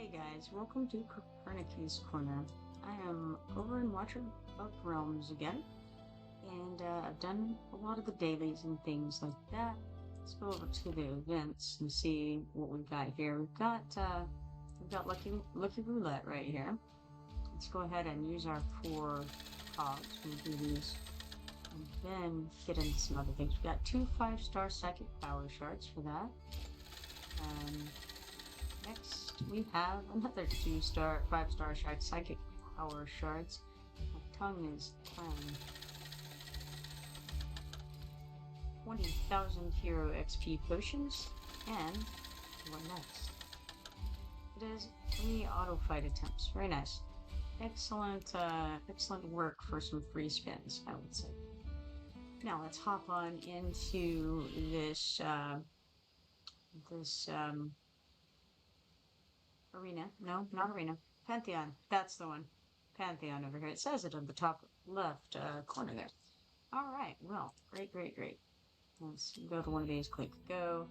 Hey guys, welcome to Copernicus Corner. I am over in Watcher of Realms again, and I've done a lot of the dailies and things like that. Let's go over to the events and see what we've got here. We've got Lucky Roulette right here. Let's go ahead and use our 4 cogs. We'll do these, and then get into some other things. We've got 2 5-star psychic power shards for that. Next, we have another 5-star shard, psychic power shards. My tongue is 20,000 hero XP potions, and what next? It is 3 auto fight attempts. Very nice. Excellent work for some free spins, I would say. Now let's hop on into this arena. No, not arena. Pantheon. That's the one. Pantheon over here. It says it on the top left corner there. All right. Well, great. Let's go to one of these. Click go.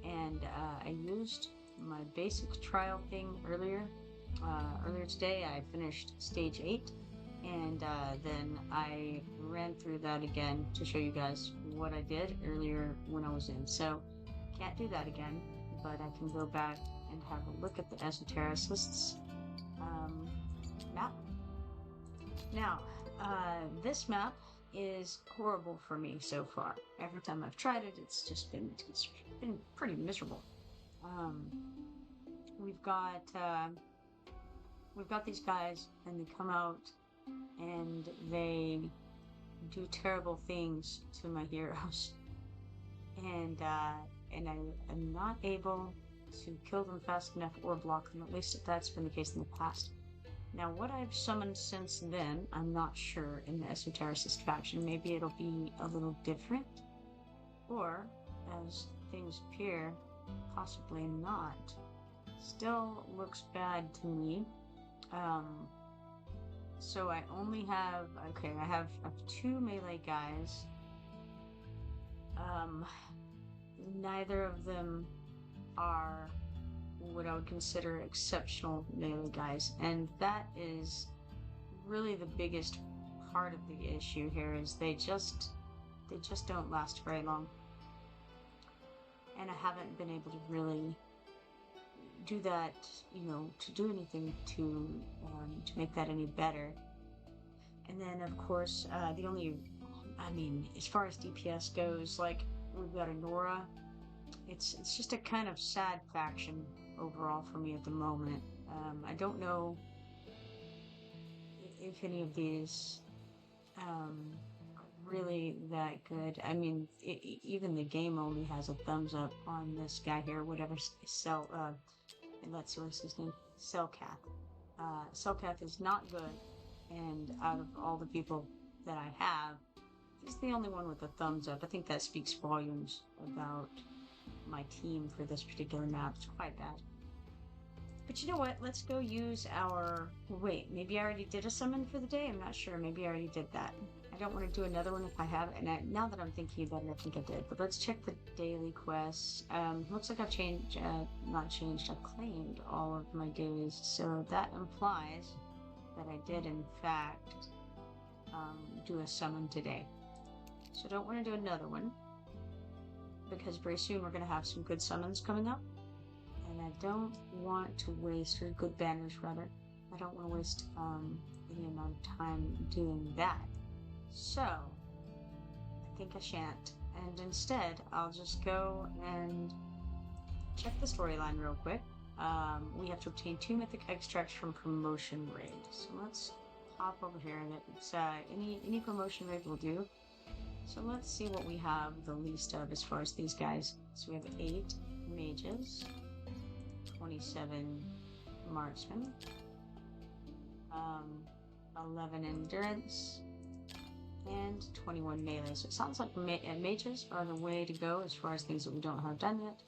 And I used my basic trial thing earlier. Earlier today, I finished stage 8. And then I ran through that again to show you guys what I did earlier when I was in. So, can't do that again, but I can go back and have a look at the Esotericists map. Now, this map is horrible for me so far. Every time I've tried it, it's been pretty miserable. We've got these guys, and they come out, and they do terrible things to my heroes, and I'm not able to kill them fast enough or block them. At least that's been the case in the past. Now, what I've summoned since then, I'm not sure in the Esotericist faction. Maybe it'll be a little different, or as things appear, possibly not. Still looks bad to me. So I only have, I have 2 melee guys. Neither of them are what I would consider exceptional melee guys, and that is really the biggest part of the issue here. Is they just don't last very long, and I haven't been able to really do that, to do anything to make that any better. And then of course as far as DPS goes, like, we've got a Nora. It's just a kind of sad faction overall for me at the moment. I don't know if any of these are really that good. I mean, even the game only has a thumbs up on this guy here, whatever and let's see what's his name, Cellcath. Cellcath is not good, and out of all the people that I have, he's the only one with a thumbs up. I think that speaks volumes about my team for this particular map. It's quite bad. But you know what? Let's go use our... Wait, maybe I already did a summon for the day? I'm not sure. Maybe I already did that. I don't want to do another one if I have it. And now that I'm thinking about it, I think I did. But let's check the daily quests. Looks like I've I've claimed all of my dailies. So that implies that I did, in fact, do a summon today. So I don't want to do another one, because very soon we're going to have some good summons coming up, and I don't want to waste, or good banners rather, I don't want to waste any amount of time doing that. So I think I shan't, and instead I'll just go and check the storyline real quick. We have to obtain 2 mythic extracts from promotion raid, so let's hop over here, and it's any promotion raid will do. So let's see what we have the least of as far as these guys. So we have 8 mages, 27 marksmen, 11 endurance, and 21 melee. So it sounds like mages are the way to go as far as things that we don't have done yet.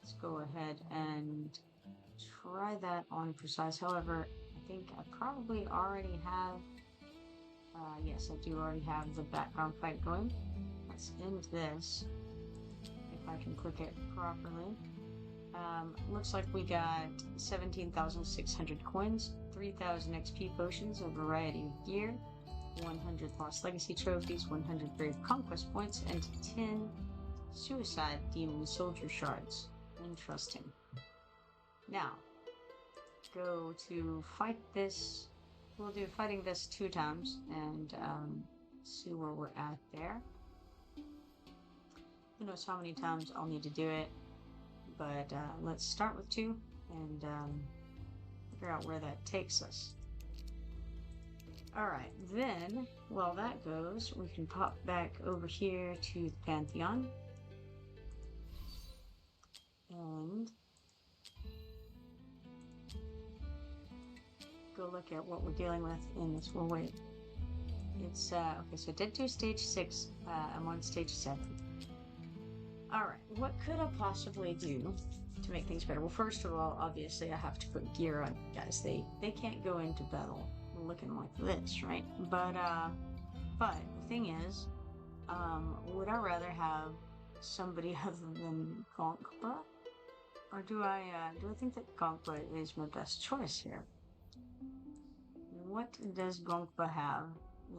Let's go ahead and try that on precise. However, I think I probably already have... yes, I do already have the background fight going. Let's end this, if I can click it properly. Looks like we got 17,600 coins, 3,000 XP potions, a variety of gear, 100 Lost Legacy trophies, 100 Brave Conquest points, and 10 Suicide Demon Soldier shards. Interesting. Now, go to fight this. We'll do fighting this 2 times and see where we're at there. Who knows how many times I'll need to do it, but let's start with 2 and figure out where that takes us. Alright, then, while that goes, we can pop back over here to the Pantheon. And go look at what we're dealing with in this. We'll wait. It's, okay, so I did do stage 6. I'm on stage 7. Alright, what could I possibly do to make things better? Well, first of all, obviously I have to put gear on guys. They can't go into battle looking like this, right? But the thing is, would I rather have somebody other than Gonkba? Or do I think that Gonkba is my best choice here? What does Gonkba have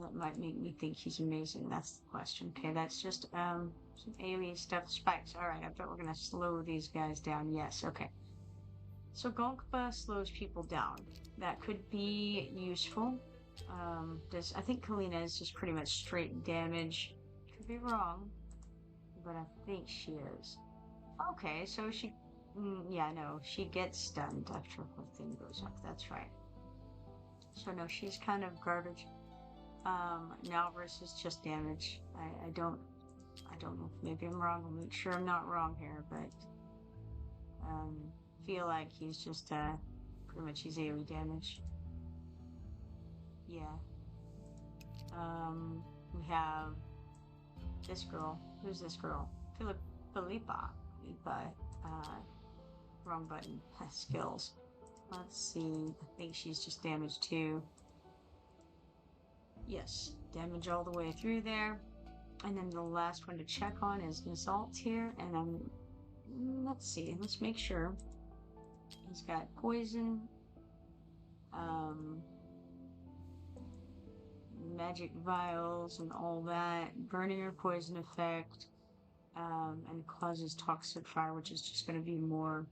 that might make me think he's amazing? That's the question. Okay, that's just some AoE stuff. Spikes. Alright, I bet we're gonna slow these guys down. Yes, okay. So Gonkba slows people down. That could be useful. I think Kalina is just pretty much straight damage. Could be wrong, but I think she is. Okay, so she... yeah, no, she gets stunned after her thing goes up. That's right. So no, she's kind of garbage. Now versus just damage. I don't know. Maybe I'm wrong. I'll make sure I'm not wrong here, but feel like he's just pretty much he's AoE damage. Yeah. We have this girl. Who's this girl? Philippa. Wrong button. Skills. Let's see. I think she's just damage too. Yes, damage all the way through there. And then the last one to check on is Assault here. And let's see. Let's make sure. He's got poison. Magic vials and all that. Burning or poison effect. And causes toxic fire, which is just going to be more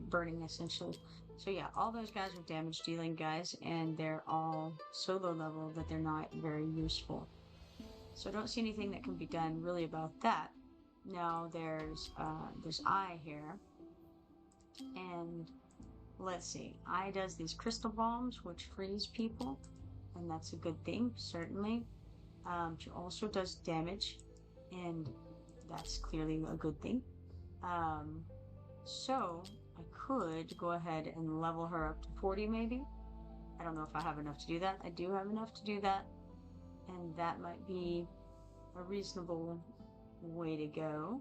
burning essentially. So yeah, all those guys are damage dealing guys, and they're all so low level that they're not very useful. So I don't see anything that can be done really about that. Now there's I here, and let's see. I does these crystal bombs which freeze people, and that's a good thing certainly. She also does damage, and that's clearly a good thing. So I could go ahead and level her up to 40 maybe. I don't know if I have enough to do that. I do have enough to do that, and that might be a reasonable way to go.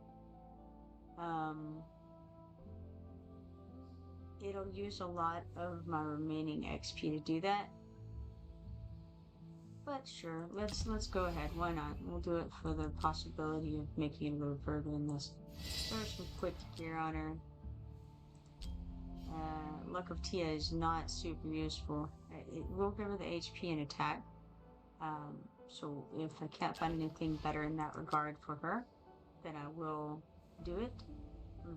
It'll use a lot of my remaining XP to do that. But sure, let's go ahead. Why not? We'll do it for the possibility of making it a little further in this. There's some quick gear on her. Luck of Tia is not super useful. It will give her the HP and attack. So if I can't find anything better in that regard for her, then I will do it.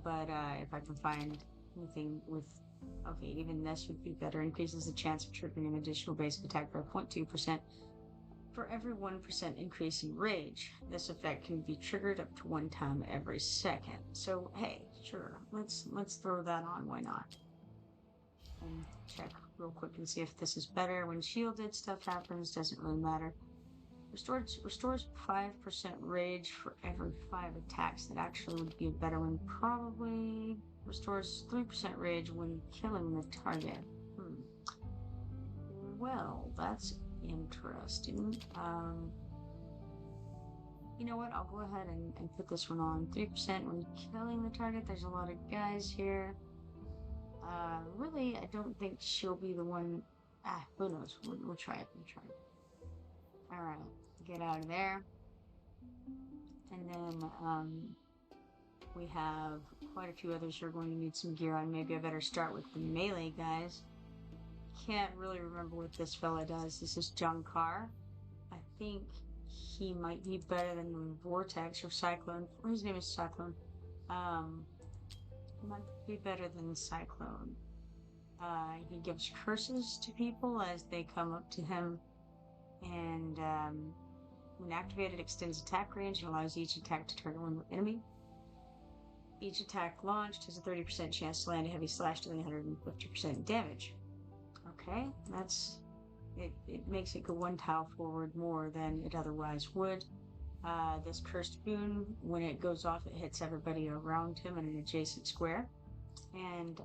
But if I can find anything with... okay, even this would be better. Increases the chance of triggering an additional basic attack by 0.2%. For every 1% increase in rage, this effect can be triggered up to 1 time every second. So hey, sure, let's throw that on. Why not? And check real quick and see if this is better. When shielded stuff happens, doesn't really matter. Restores 5% rage for every 5 attacks. That actually would be a better one. Probably restores 3% rage when killing the target. Well, that's interesting. You know what? I'll go ahead and put this one on. 3% when killing the target. There's a lot of guys here. Really, I don't think she'll be the one. Who knows? We'll try it. Alright, get out of there. And then, we have quite a few others who are going to need some gear on. Maybe I better start with the melee guys. Can't really remember what this fella does. This is Junkar. I think he might be better than Vortex or Cyclone. Or his name is Cyclone. He might be better than Cyclone. He gives curses to people as they come up to him, and when activated, extends attack range and allows each attack to target one enemy. Each attack launched has a 30% chance to land a heavy slash, doing 150% damage. Okay, that's it. It makes it go one tile forward more than it otherwise would. This cursed boon, when it goes off, it hits everybody around him in an adjacent square, and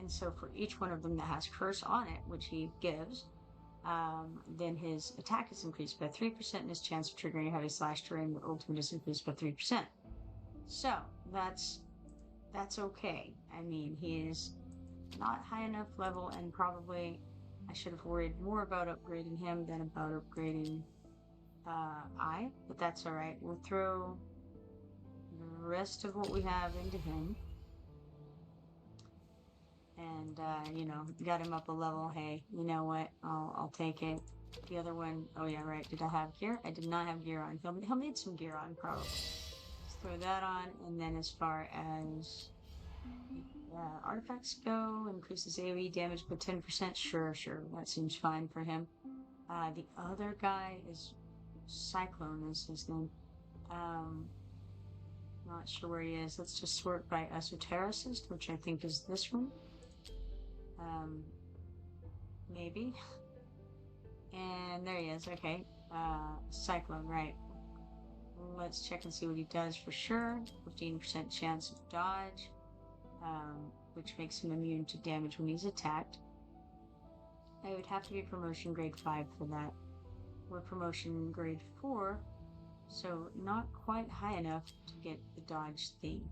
so for each one of them that has curse on it, which he gives, then his attack is increased by 3% and his chance of triggering a heavy slash during the ultimate is increased by 3%. So that's okay. I mean, he is not high enough level, and probably I should have worried more about upgrading him than about upgrading but that's alright. We'll throw the rest of what we have into him. And, got him up a level. Hey, you know what? I'll take it. The other one, oh yeah, right. Did I have gear? I did not have gear on. He'll need some gear on, probably. Let's throw that on, and then as far as artifacts go, increases AoE damage by 10%. Sure, that seems fine for him. The other guy is Cyclone, is his name. Not sure where he is. Let's just sort by esotericist, which I think is this one. Maybe. And there he is. Okay. Cyclone, right. Let's check and see what he does for sure. 15% chance of dodge, which makes him immune to damage when he's attacked. I would have to be promotion grade 5 for that. We're promotion grade 4, so not quite high enough to get the dodge thing.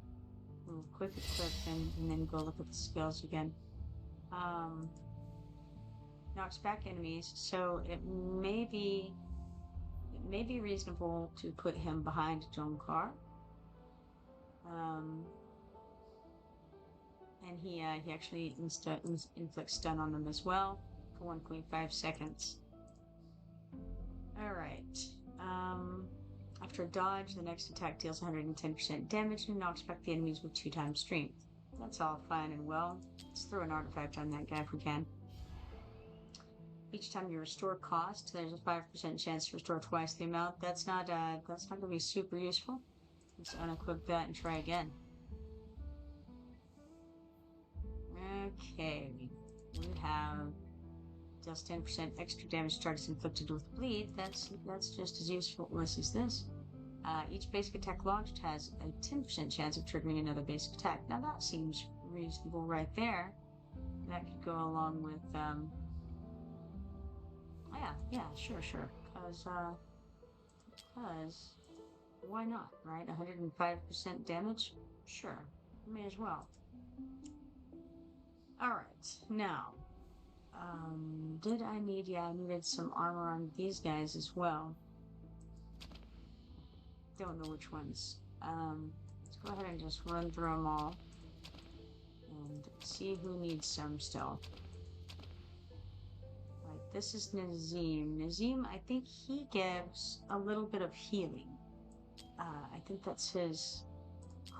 We'll quick equip him and then go look at the skills again. Knocks back enemies, so it may be reasonable to put him behind Junkar. And he actually inflicts stun on them as well for 1.5 seconds. Alright. After a dodge, the next attack deals 110% damage and knocks back the enemies with 2 times strength. That's all fine and well. Let's throw an artifact on that guy if we can. Each time you restore cost, there's a 5% chance to restore twice the amount. That's not gonna be super useful. Let's unequip that and try again. Okay, we have deals 10% extra damage to targets inflicted with bleed. That's just as useful as this. Each basic attack launched has a 10% chance of triggering another basic attack. Now that seems reasonable right there. That could go along with yeah, sure. Cause why not, right? 105% damage? Sure, may as well. Alright, now, did I need, yeah, I needed some armor on these guys as well. Don't know which ones. Let's go ahead and just run through them all and see who needs some still. Right, this is Nazim. Nazim, I think he gives a little bit of healing. I think that's his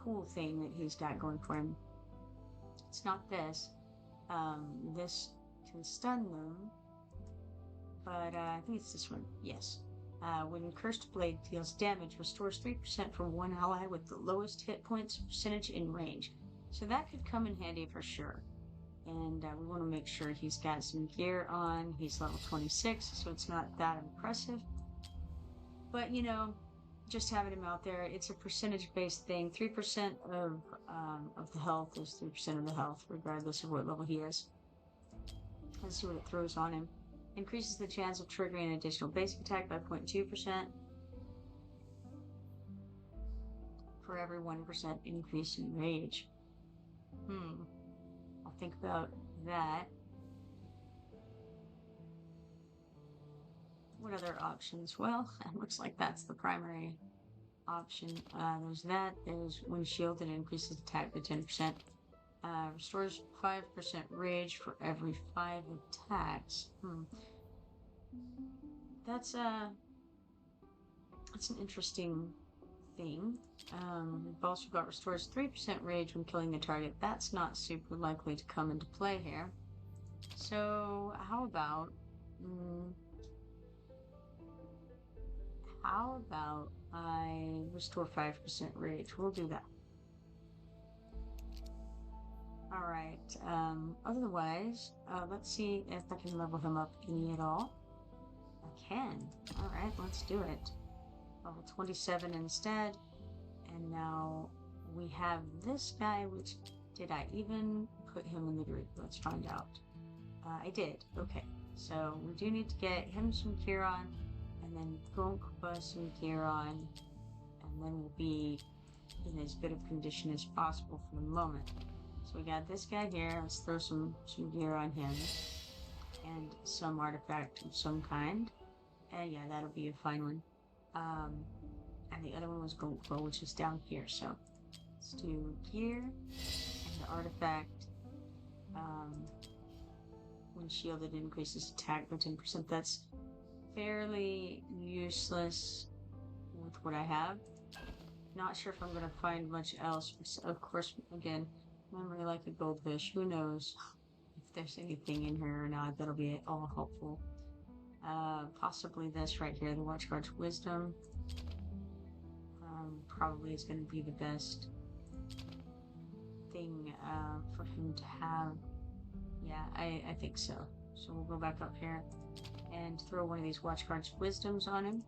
cool thing that he's got going for him. It's not this. This can stun them, but I think it's this one. Yes. When Cursed Blade deals damage, restores 3% from one ally with the lowest hit points percentage in range. So that could come in handy for sure. And we want to make sure he's got some gear on. He's level 26, so it's not that impressive. But, you know, just having him out there, it's a percentage-based thing. 3% of the health is 3% of the health, regardless of what level he is. Let's see what it throws on him. Increases the chance of triggering an additional basic attack by 0.2% for every 1% increase in rage. I'll think about that. What other options? Well, it looks like that's the primary option. There's that. There's when shielded, increases attack by 10%. Restores 5% rage for every 5 attacks. That's an interesting thing. We've also got restores 3% rage when killing the target. That's not super likely to come into play here. So how about I restore 5% rage? We'll do that. Alright, otherwise, let's see if I can level him up any at all. I can. Alright, let's do it. Level 27 instead. And now we have this guy, which, did I even put him in the group? Let's find out. I did. Okay, so we do need to get him some gear on, and then Gonka some gear on, and then we'll be in as good of condition as possible for the moment. So we got this guy here. Let's throw some gear on him, and some artifact of some kind. And yeah, that'll be a fine one. And the other one was Gonka, which is down here. So let's do gear and the artifact. When shielded, increases attack by 10%. That's fairly useless with what I have. Not sure if I'm going to find much else. Of course, again, memory like a goldfish. Who knows if there's anything in here or not that'll be all helpful. Possibly this right here, the Watchguard's Wisdom. Probably is going to be the best thing for him to have. Yeah, I think so. So we'll go back up here and throw one of these Watchguard's Wisdoms on him.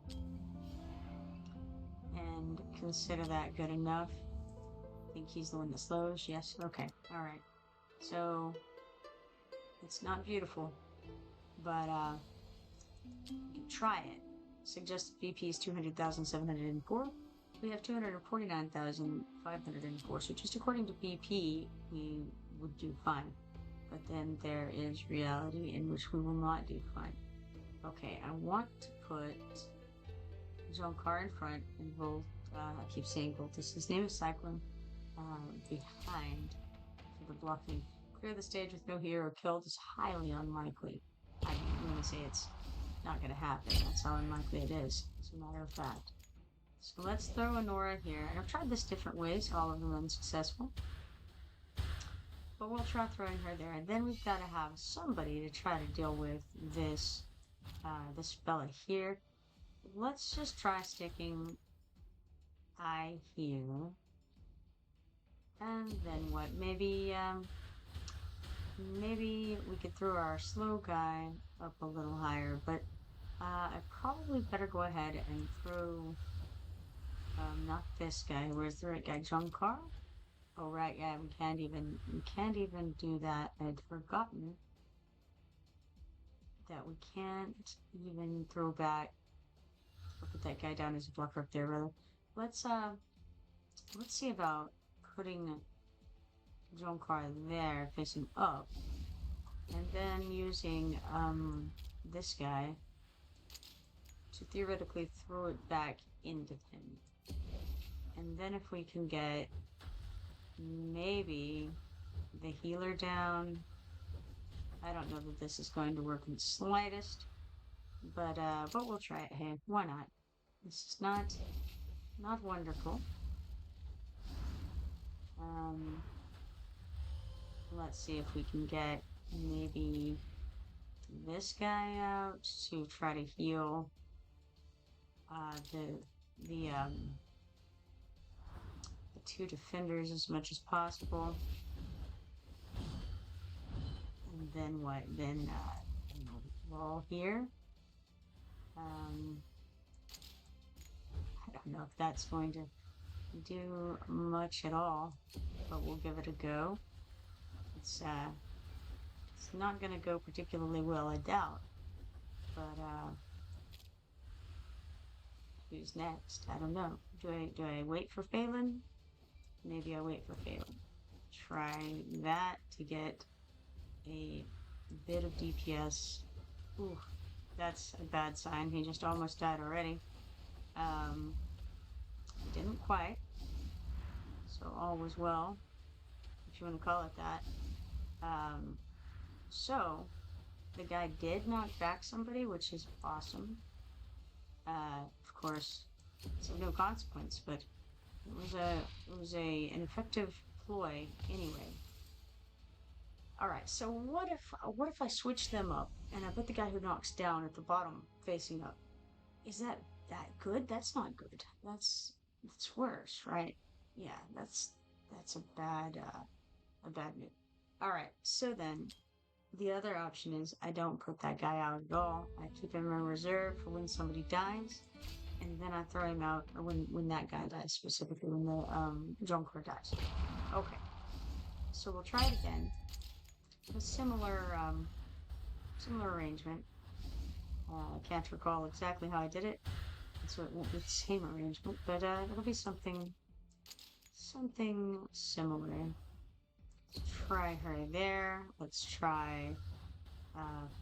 And consider that good enough. I think he's the one that slows. Yes, okay, alright. So, it's not beautiful, but you can try it. Suggested BP is 200,704. We have 249,504, so just according to BP, we would do fine. But then there is reality in which we will not do fine. Okay, I want to put Jonkar in front and Volt, I keep saying Voltus, his name is Cyclone, behind for the blocking. Clear the stage with no hero killed is highly unlikely. I'm going to say it's not going to happen. That's how unlikely it is, as a matter of fact. So let's throw a Nora here. And I've tried this different ways, all of them unsuccessful. But we'll try throwing her there. And then we've got to have somebody to try to deal with this, this fella here. Let's just try sticking I here. And then what? Maybe we could throw our slow guy up a little higher, but I probably better go ahead and throw not this guy. Where's the right guy? Jonkar? Oh right, yeah, we can't even do that. I'd forgotten that we can't even throw back. I'll put that guy down as a blocker up there, rather. Let's see about putting Jonkar there, facing up, and then using this guy to theoretically throw it back into him. And then if we can get maybe the healer down, I don't know that this is going to work in the slightest, but we'll try it. Hey, why not? This is not wonderful. Let's see if we can get maybe this guy out to try to heal the two defenders as much as possible. And then what? Then wall here. I don't know if that's going to do much at all, but we'll give it a go. It's not going to go particularly well, I doubt. But who's next? I don't know. Do I wait for Phelan? Maybe I wait for Phelan. Try that to get a bit of DPS. Ooh, that's a bad sign. He just almost died already. Didn't quite. So all was well, if you want to call it that. Um, so the guy did knock back somebody, which is awesome. Of course, it's of no consequence, but it was an effective ploy anyway. All right, so what if I switch them up and I put the guy who knocks down at the bottom facing up? Is that good? That's not good. That's worse, right? Yeah, that's a bad move. All right, so then the other option is I don't put that guy out at all. I keep him in reserve for when somebody dies, and then I throw him out or when that guy dies, specifically when the Jonker dies. Okay, so we'll try it again. A similar arrangement. I can't recall exactly how I did it, so it won't be the same arrangement, but it'll be something similar. Let's try her there. Let's try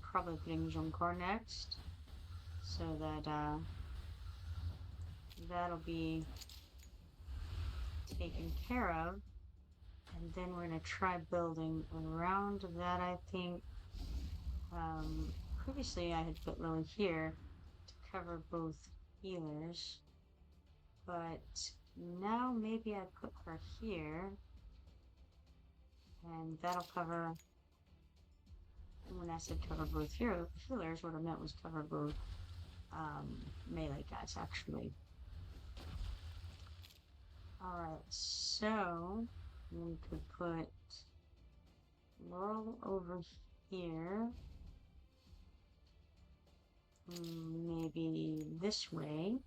probably putting Jonkor next, so that that'll be taken care of. And then we're gonna try building around that, I think. Previously I had put Lily here to cover both healers, but now maybe I put her here, and that'll cover. When I said cover both healers, what I meant was cover both melee guys, actually. Alright, so we could put Laurel over here. Maybe this way.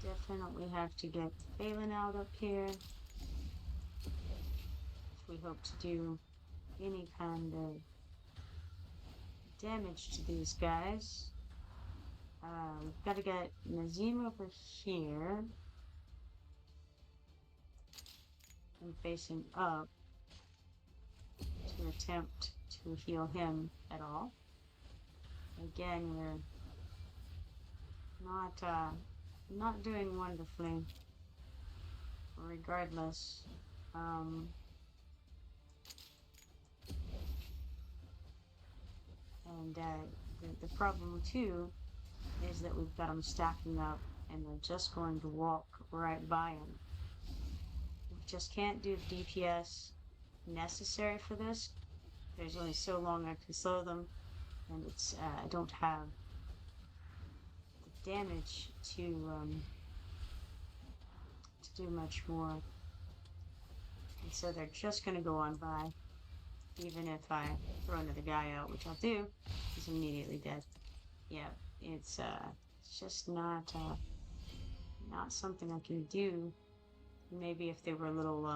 Definitely have to get Phelan out up here if we hope to do any kind of damage to these guys. We've got to get Nazim over here and facing up to attempt to heal him at all. Again, we're not doing wonderfully. Regardless, and the problem too is that we've got them stacking up, and they're just going to walk right by him. We just can't do the DPS necessary for this. There's only so long I can slow them, and it's I don't have the damage to do much more, and so they're just going to go on by. Even if I throw another guy out, which I'll do, he's immediately dead. Yeah, it's just not something I can do. Maybe if they were a little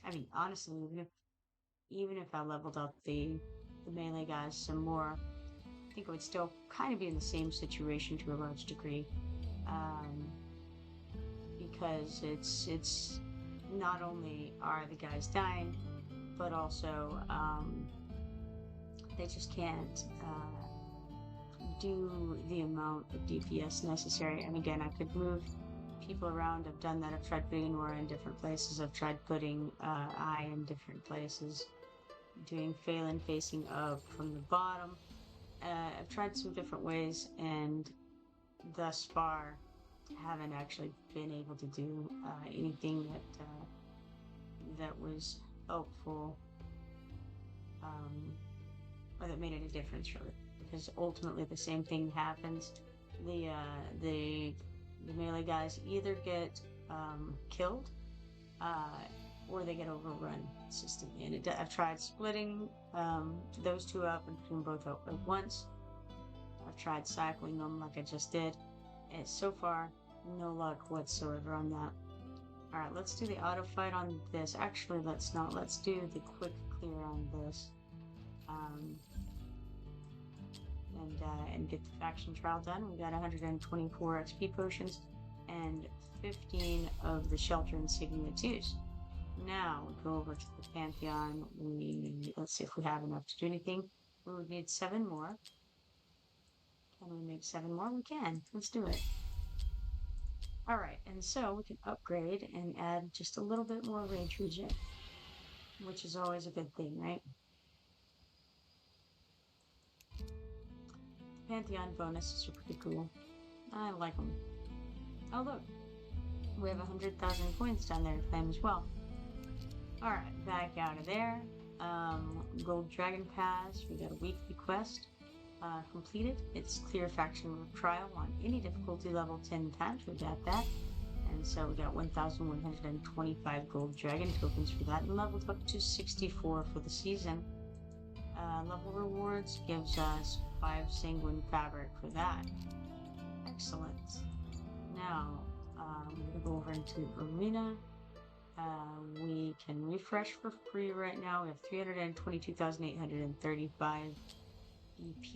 I mean, honestly, even if I leveled up the melee guys some more, I think I would still kind of be in the same situation to a large degree, because it's not only are the guys dying, but also they just can't do the amount of DPS necessary. And again, I could move people around. I've done that. I've tried putting Nora in different places. I've tried putting I in different places, doing Phelan facing up from the bottom. I've tried some different ways, and thus far haven't actually been able to do anything that was helpful, or that made any difference, really, because ultimately the same thing happens. The melee guys either get killed, or they get overrun consistently. And I've tried splitting those two up and putting them both up at once. I've tried cycling them like I just did, and so far no luck whatsoever on that. Alright, let's do the auto fight on this. Actually, let's not. Let's do the quick clear on this. And get the faction trial done. We got 124 XP potions and 15 of the shelter insignia 2s. Now we go over to the Pantheon. Let's see if we have enough to do anything. We would need 7 more. Can we make 7 more? We can. Let's do it. Alright, and so we can upgrade and add just a little bit more range regen, which is always a good thing, right? Pantheon bonuses are pretty cool. I like them. Oh, look. We have 100,000 coins down there to claim as well. Alright, back out of there. Gold Dragon Pass. We got a weekly quest completed. It's clear faction trial on any difficulty level 10 times. We got that. And so we got 1,125 gold dragon tokens for that, and leveled up to 64 for the season. Level rewards gives us 5 sanguine fabric for that. Excellent. Now, I'm going to go over into Arena. We can refresh for free right now. We have 322,835 EP.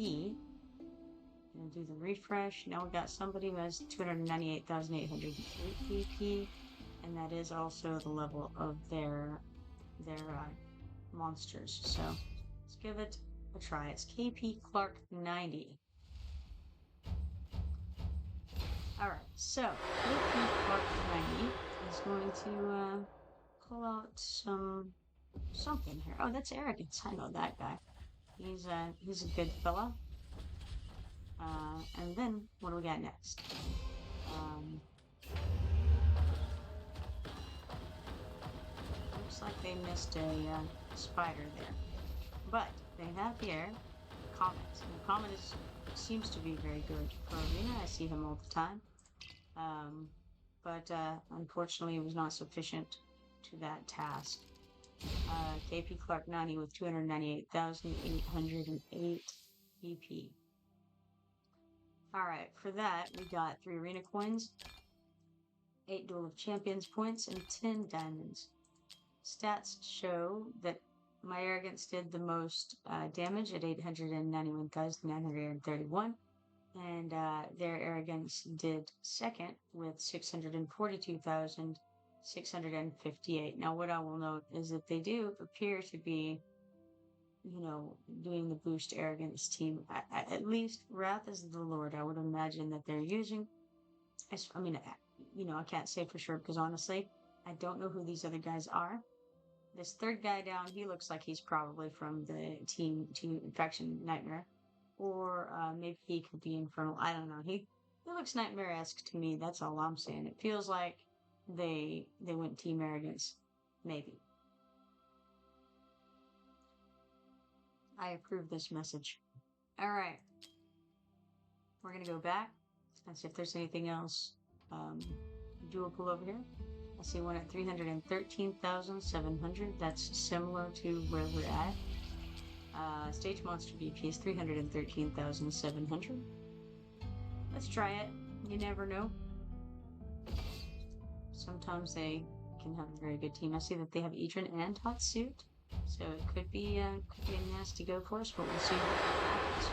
Gonna do the refresh. Now we got somebody who has 298,808 EP, and that is also the level of their monsters. So let's give it a try. It's KP Clark 90. Alright, so KP Clark 90 is going to pull out something here. Oh, that's Arrogance. I know that guy. He's a good fella. And then what do we got next? Looks like they missed a spider there, but they have here Comet. And Comet seems to be very good for Arena. I see him all the time, but unfortunately, it was not sufficient to that task. KP Clark 90 with 298,808 EP. Alright, for that, we got 3 arena coins, 8 Duel of Champions points, and 10 diamonds. Stats show that my Arrogance did the most damage at 891,931, and their Arrogance did second with 642,658. Now, what I will note is that they do appear to be, you know, doing the boost Arrogance team. At least Wrath is the Lord. I would imagine that they're using. I mean, you know, I can't say for sure because honestly, I don't know who these other guys are. This third guy down, he looks like he's probably from the team Faction Nightmare, or maybe he could be Infernal. I don't know. He looks Nightmare-esque to me. That's all I'm saying. It feels like they went Team Arrogance, maybe. I approve this message. Alright. We're going to go back and see if there's anything else doable over here. I see one at 313,700. That's similar to where we're at. Stage Monster BP is 313,700. Let's try it. You never know. Sometimes they can have a very good team. I see that they have Edrin and Hot Suit. So it could be a nasty go for us, but we'll see what happens.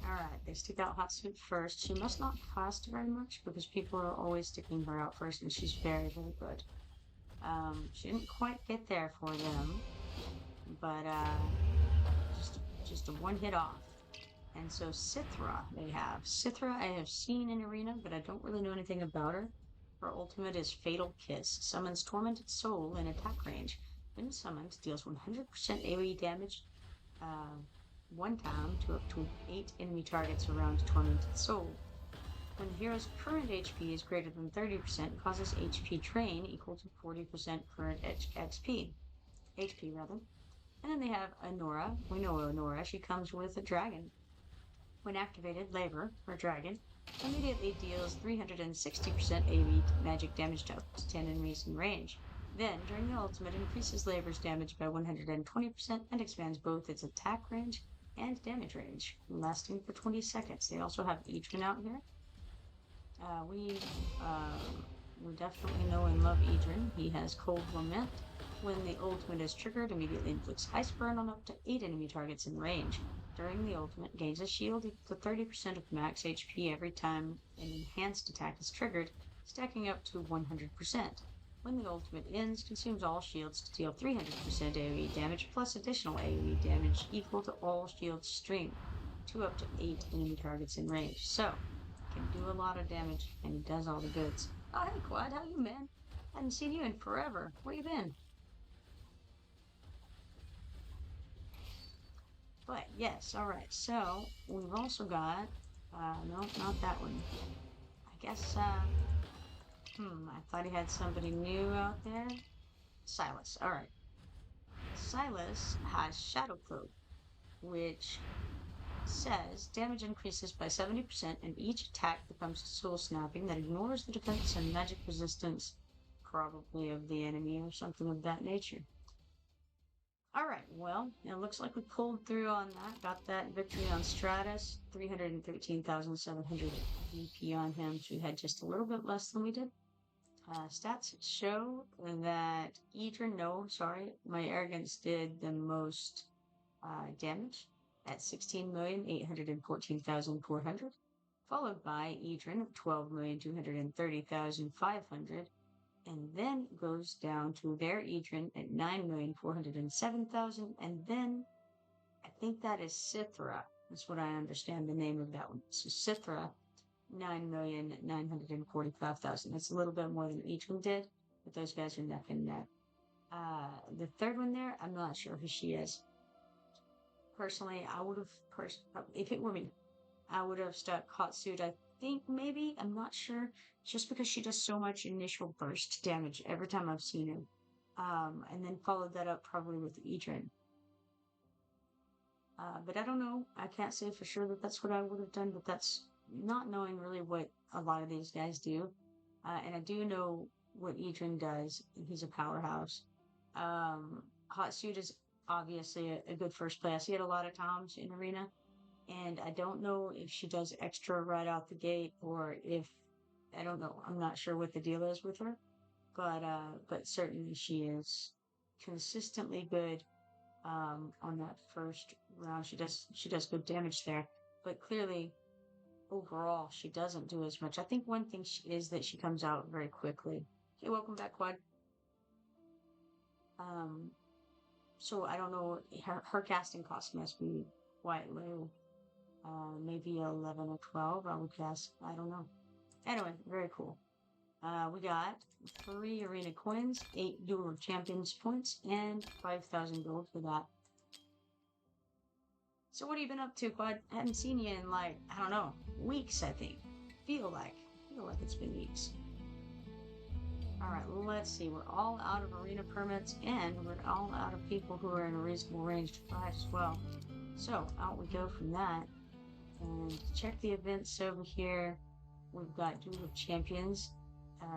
Alright, they stick out Hot Suit first. She must not cost very much because people are always sticking her out first, and she's very, very good. She didn't quite get there for them, but just a one hit off. And so Cithra they have. Cithra I have seen in Arena, but I don't really know anything about her. Her ultimate is Fatal Kiss. Summons Tormented Soul in attack range. When summoned, deals 100% AoE damage one time to up to 8 enemy targets around Tormented Soul. When the hero's current HP is greater than 30%, causes HP drain equal to 40% current HP. And then they have Honora. We know Honora. She comes with a dragon. When activated, Labor, or Dragon, immediately deals 360% AoE magic damage to up to 10 enemies in range. Then, during the ultimate, increases Labor's damage by 120% and expands both its attack range and damage range, lasting for 20 seconds. They also have Edrin out here. We definitely know and love Edrin. He has Cold Lament. When the ultimate is triggered, immediately inflicts Ice Burn on up to 8 enemy targets in range. During the ultimate, gains a shield equal to 30% of max HP every time an enhanced attack is triggered, stacking up to 100%. When the ultimate ends, consumes all shields to deal 300% AoE damage plus additional AoE damage equal to all shield strength. 2 up to 8 enemy targets in range. So, can do a lot of damage, and he does all the goods. Oh, hey, Quad, how you, man? Hadn't seen you in forever. Where you been? But, yes, alright. So, we've also got... no, not that one. I guess, I thought he had somebody new out there. Silas, alright. Silas has Shadow Cloak, which says damage increases by 70% and each attack becomes soul snapping that ignores the defense and magic resistance, probably of the enemy or something of that nature. Alright, well, it looks like we pulled through on that. Got that victory on Stratus, 313,700 VP on him, so we had just a little bit less than we did. Stats show that my arrogance did the most damage at 16,814,400, followed by Edrin of 12,230,500, and then goes down to their Edrin at 9,407,000, and then I think that is Sithra. That's what I understand the name of that one. So Sithra, 9,945,000. That's a little bit more than each one did, but those guys are neck and neck. The third one there, I'm not sure who she is. Personally, I would have, if it were me, I would have stuck Hot Suit. I think maybe, I'm not sure, just because she does so much initial burst damage every time I've seen her. And then followed that up probably with Edrin. But I don't know. I can't say for sure that that's what I would have done, but that's not knowing really what a lot of these guys do. And I do know what Edrin does. He's a powerhouse. Hot Suit is obviously a good first play. I see it a lot of times in Arena. And I don't know if she does extra right out the gate or if, I don't know. I'm not sure what the deal is with her. But certainly she is consistently good on that first round. She does good damage there. But clearly, overall, she doesn't do as much. I think one thing is that she comes out very quickly. Hey, welcome back, Quad. So I don't know, her casting cost must be quite low. Maybe 11 or 12, I would guess. I don't know. Anyway, very cool. We got 3 arena coins, 8 dual champions points, and 5,000 gold for that. So what have you been up to, Quad? I haven't seen you in, like, I don't know, weeks, I think. Feel like it's been weeks. Alright, let's see. We're all out of arena permits, and we're all out of people who are in a reasonable range to buy as well. So, out we go from that. And check the events over here. We've got Duel of Champions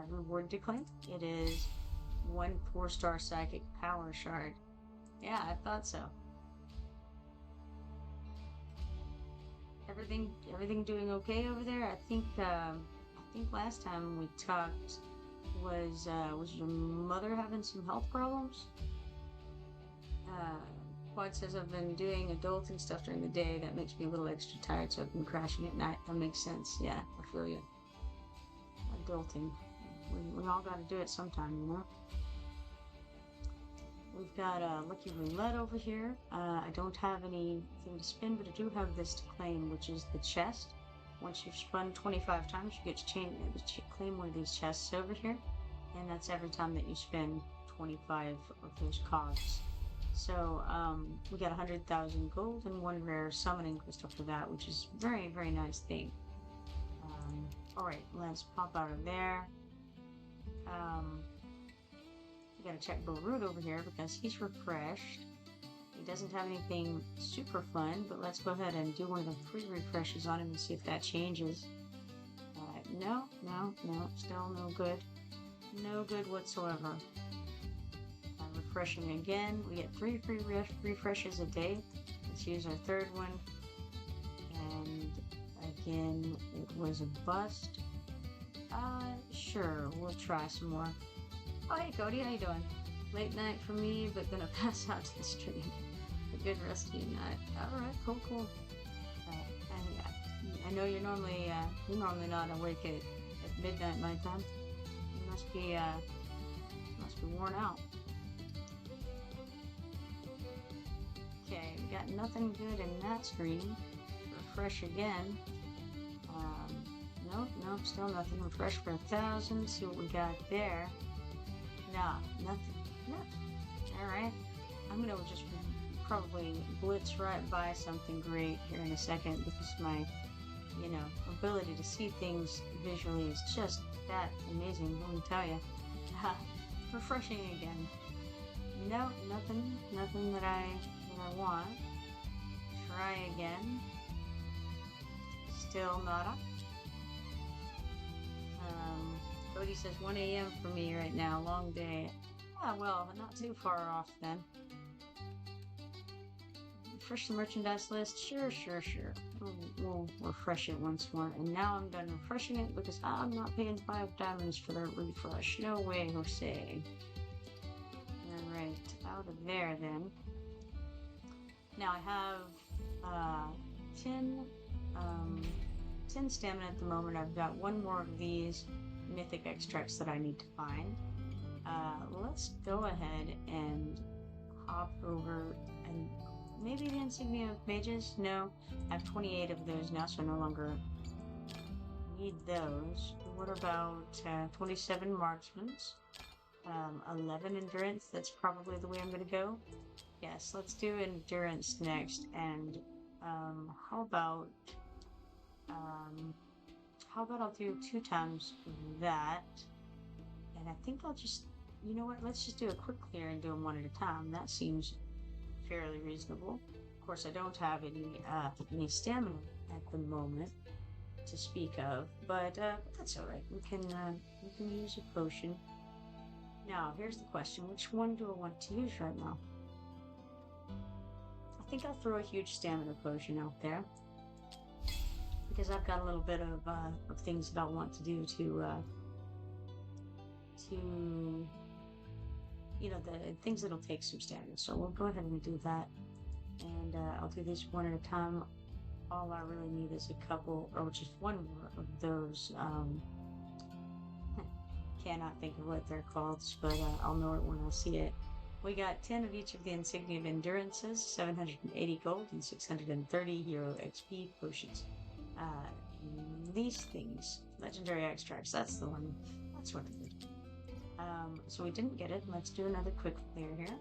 reward to claim. It is 1 4-star psychic power shard. Yeah, I thought so. Everything doing okay over there? I think last time we talked was your mother having some health problems? Quad says I've been doing adulting stuff during the day. That makes me a little extra tired, so I've been crashing at night. That makes sense. Yeah, I feel you. Adulting. We all got to do it sometime, you know? We've got Lucky Roulette over here. I don't have anything to spin, but I do have this to claim, which is the chest. Once you've spun 25 times, you get to claim one of these chests over here. And that's every time that you spin 25 of those cogs. So, we got 100,000 gold and 1 rare summoning crystal for that, which is very, very nice thing. Alright, let's pop out of there. We gotta check Barut over here because he's refreshed. He doesn't have anything super fun, but let's go ahead and do one of the free refreshes on him and see if that changes. No, still no good. No good whatsoever. Refreshing again. We get 3 free refreshes a day. Let's use our 3rd one. And again, it was a bust. Sure, we'll try some more. Oh, hey Cody, how you doing? Late night for me, but gonna pass out to the stream. A good rest of your night. Alright, cool. And I know you're normally not awake at midnight my time. You must be worn out. Okay, we got nothing good in that screen. refresh again. Nope, nope, still nothing. Refresh for 1,000. See what we got there. Nah, nothing. Nothing. Alright. I'm gonna just probably blitz right by something great here in a second because my, ability to see things visually is just that amazing, let me tell you. Refreshing again. No, nothing that I want. Try again. Still nada. Cody says 1 a.m. for me right now, long day. Yeah, well, not too far off then. Refresh the merchandise list. Sure. We'll refresh it once more. And now I'm done refreshing it because I'm not paying 5 diamonds for that refresh. No way, Jose. Alright, out of there then. Now I have 10 stamina at the moment. I've got one more of these mythic extracts that I need to find. Let's go ahead and hop over and maybe the insignia of mages? No, I have 28 of those now, so I no longer need those. What about 27 marksments? 11 endurance, that's probably the way I'm gonna go. Yes, let's do endurance next, and how about I'll do 2 times that, and I think I'll just, you know what, let's just do a quick clear and do them one at a time. That seems fairly reasonable. Of course, I don't have any stamina at the moment to speak of, but that's all right. We can use a potion. Now, here's the question: which one do I want to use right now? I think I'll throw a huge stamina potion out there because I've got a little bit of things that I want to do to the things that'll take some stamina. So we'll go ahead and do that, and I'll do this one at a time. All I really need is a couple, or just one more of those. Cannot think of what they're called, but I'll know it when I see it. We got 10 of each of the insignia of endurances, 780 gold, and 630 hero XP potions. These things, legendary extracts, that's the one. That's what it is. So we didn't get it. Let's do another quick clear here.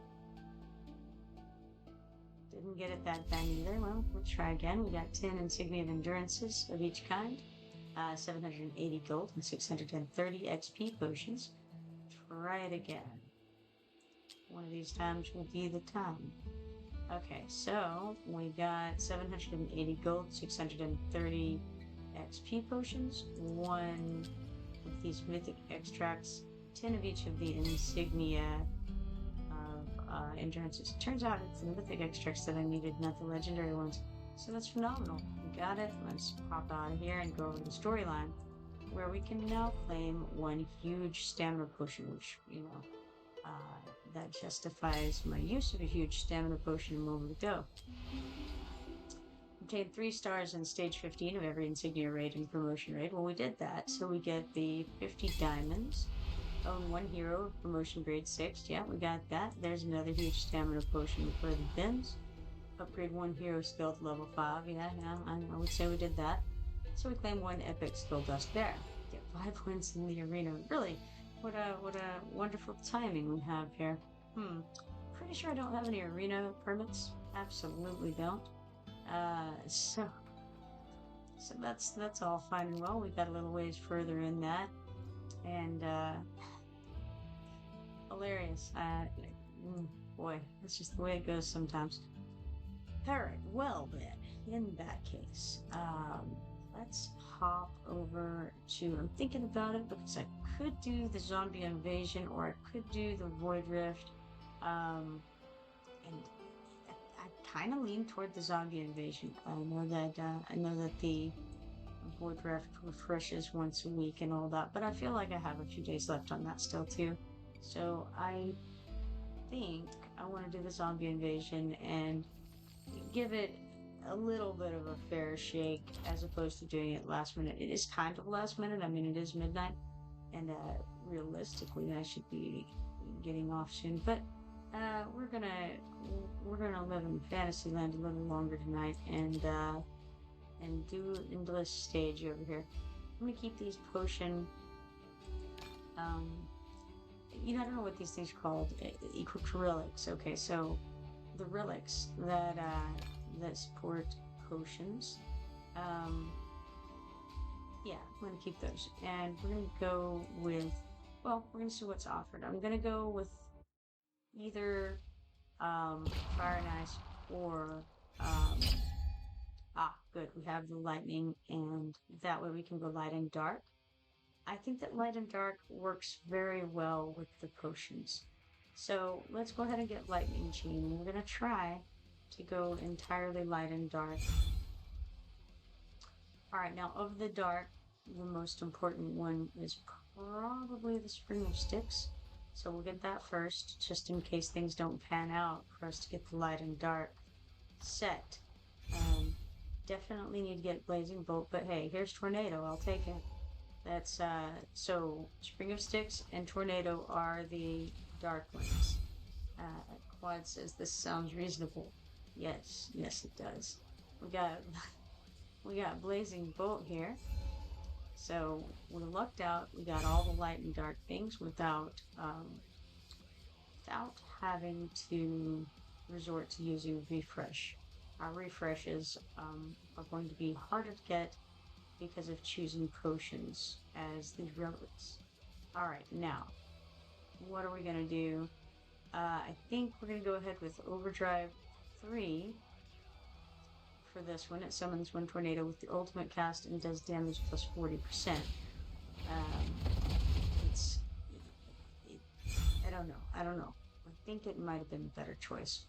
Didn't get it that time either. Well, we'll try again. We got 10 insignia of endurances of each kind, 780 gold, and 630 XP potions. Try it again. One of these times will be the time. Okay, so we got 780 gold, 630 XP potions, 1 of these mythic extracts, 10 of each of the insignia of endurances. Turns out it's the mythic extracts that I needed, not the legendary ones. So that's phenomenal. We got it. Let's pop out of here and go over to the storyline, where we can now claim 1 huge stamina potion, which, that justifies my use of a huge stamina potion a moment ago. Obtained 3 stars in stage 15 of every insignia raid and promotion raid. Well, we did that, so we get the 50 diamonds. Own 1 hero of promotion grade 6. Yeah, we got that. There's another huge stamina potion for the bins. Upgrade 1 hero skill to level 5. Yeah, I would say we did that. So we claim 1 epic skill dust there. Get 5 wins in the arena. Really, what a wonderful timing we have here. Pretty sure I don't have any arena permits. Absolutely don't. So that's all fine and well. We got a little ways further in that, and hilarious. Boy, that's just the way it goes sometimes. Alright, well then, in that case, let's hop over to, I'm thinking about it because I could do the zombie invasion or I could do the void rift, and I kind of lean toward the zombie invasion. I know that the void rift refreshes once a week and all that, but I feel like I have a few days left on that still too. So I think I want to do the zombie invasion and give it a little bit of a fair shake as opposed to doing it last minute. It is kind of last minute. I mean, it is midnight, and realistically, I should be getting off soon. But we're gonna live in Fantasyland a little longer tonight, and and do into this stage over here. I'm gonna keep these potion, um, I don't know what these things are called, equal to relics. Okay, so the relics that support potions, um, yeah, I'm gonna keep those. And we're gonna go with, well, we're gonna see what's offered. I'm gonna go with either fire and ice or good. We have the lightning, and that way we can go light and dark. I think that light and dark works very well with the potions. So let's go ahead and get lightning chain. We're gonna try to go entirely light and dark. All right, now of the dark, the most important one is probably the Spring of Sticks. So we'll get that first, just in case things don't pan out for us to get the light and dark set. Definitely need to get Blazing Bolt, but hey, here's Tornado, I'll take it. That's, so Spring of Sticks and Tornado are the dark ones. Quad says this sounds reasonable. Yes, yes it does. We got, we got Blazing Bolt here. So we lucked out. We got all the light and dark things without having to resort to using refresh. Our refreshes are going to be harder to get because of choosing potions as the relics. All right, now what are we gonna do? I think we're gonna go ahead with Overdrive 3 for this one. It summons one tornado with the ultimate cast and does damage plus 40%. It's, I don't know. I don't know. I think it might have been a better choice.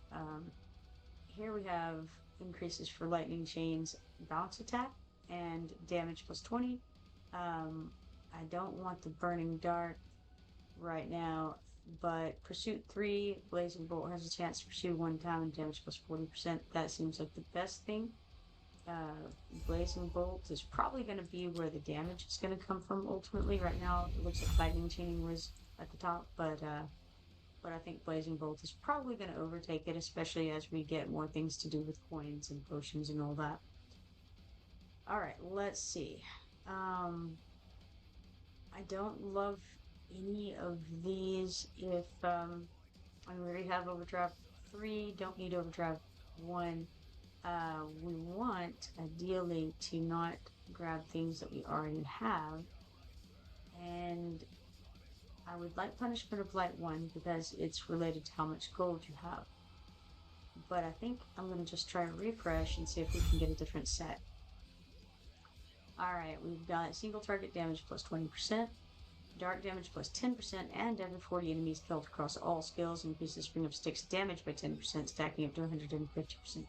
Here we have increases for lightning chains, bounce attack, and damage plus 20. I don't want the burning dart right now, but Pursuit 3, Blazing Bolt has a chance to pursue one time and damage plus 40%. That seems like the best thing. Blazing Bolt is probably going to be where the damage is going to come from ultimately. Right now, it looks like Lightning Chaining was at the top, but I think Blazing Bolt is probably going to overtake it, especially as we get more things to do with coins and potions and all that. All right, let's see. I don't love any of these. If I already have Overdrive 3, don't need Overdrive 1. We want ideally to not grab things that we already have, and I would like Punishment of Light 1 because it's related to how much gold you have. But I think I'm going to just try a refresh and see if we can get a different set. Alright, we've got single target damage plus 20%, dark damage plus 10%, and every 40 enemies killed across all skills increases Spring of Sticks damage by 10%, stacking up to 150%.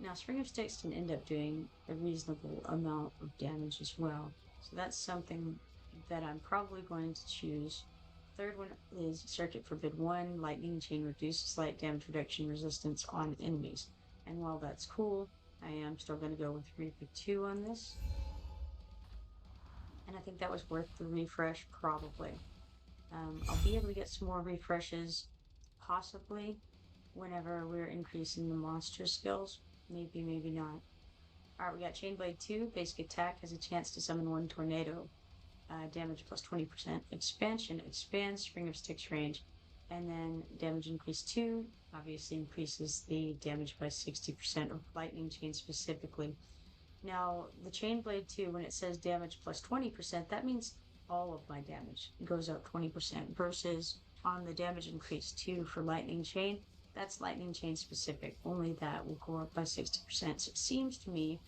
Now, Spring of Sticks can end up doing a reasonable amount of damage as well. So that's something that I'm probably going to choose. Third one is Circuit Forbid 1. Lightning Chain reduces light damage reduction resistance on enemies. And while that's cool, I am still going to go with Reaper 2 on this. And I think that was worth the refresh, probably. I'll be able to get some more refreshes, possibly, whenever we're increasing the monster skills. Maybe, maybe not. Alright, we got Chainblade 2. Basic attack has a chance to summon one tornado. Damage plus 20%. Expansion expands Spring of Sticks range. And then damage increase 2 obviously increases the damage by 60% of Lightning Chain specifically. Now, the Chainblade 2, when it says damage plus 20%, that means all of my damage goes up 20% versus on the damage increase 2 for Lightning Chain, that's Lightning Chain specific. Only that will go up by 60%. So it seems to me,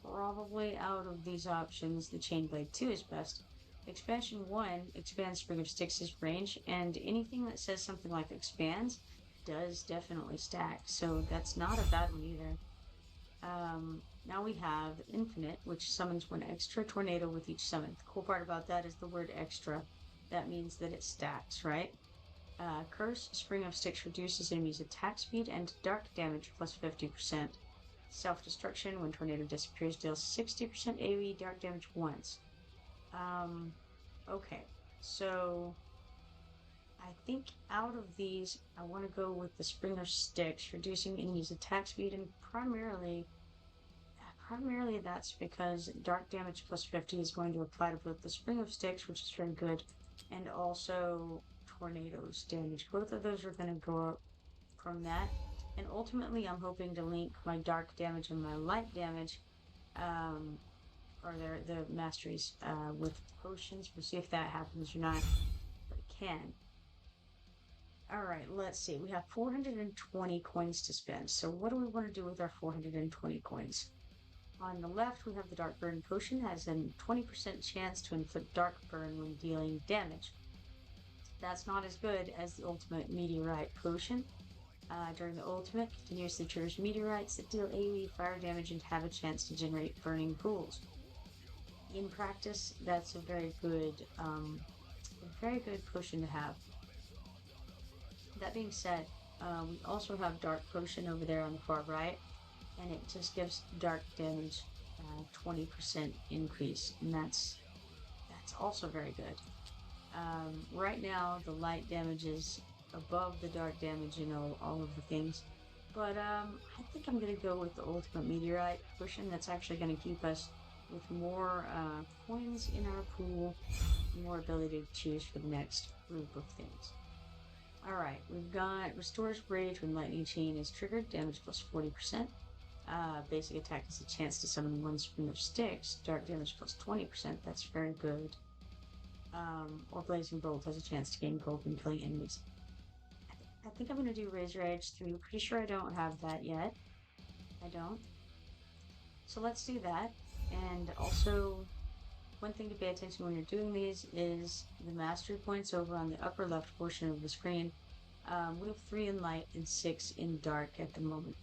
probably out of these options, the Chainblade 2 is best. Expansion 1 expands Spring of Sticks' range, and anything that says something like expands does definitely stack. So that's not a bad one either. Now we have Infinite, which summons one extra tornado with each summon. The cool part about that is the word extra. That means that it stacks, right? Curse, Spring of Sticks reduces enemies' attack speed and dark damage plus 50%. Self-destruction, when tornado disappears, deals 60% AoE dark damage once. Okay, so I think out of these, I want to go with the Spring of Sticks, reducing enemies' attack speed and primarily primarily that's because dark damage plus 50 is going to apply to both the Spring of Sticks, which is very good, and also Tornado's damage. Both of those are going to go up from that. And ultimately, I'm hoping to link my dark damage and my light damage, um, or the masteries, with potions. We'll see if that happens or not, but it can. All right, let's see. We have 420 coins to spend. So what do we want to do with our 420 coins? On the left, we have the Dark Burn Potion, has a 20% chance to inflict Dark Burn when dealing damage. That's not as good as the Ultimate Meteorite Potion. During the ultimate, continuously triggers meteorites that deal AoE fire damage and have a chance to generate burning pools. In practice, that's a very good potion to have. That being said, we also have Dark Potion over there on the far right, and it just gives dark damage 20% increase, and that's also very good. Right now, the light damage is above the dark damage, all of the things. But I think I'm going to go with the Ultimate Meteorite Potion. That's actually going to keep us with more coins in our pool, more ability to choose for the next group of things. Alright, we've got Restores Rage when Lightning Chain is triggered, damage plus 40%. Basic attack has a chance to summon one Spring of Sticks, dark damage plus 20%, that's very good. Or Blazing Bolt has a chance to gain gold when killing enemies. I think I'm going to do Razor Edge 3. Pretty sure I don't have that yet. I don't. So let's do that. And also, one thing to pay attention to when you're doing these is the mastery points over on the upper left portion of the screen. We have 3 in light and 6 in dark at the moment.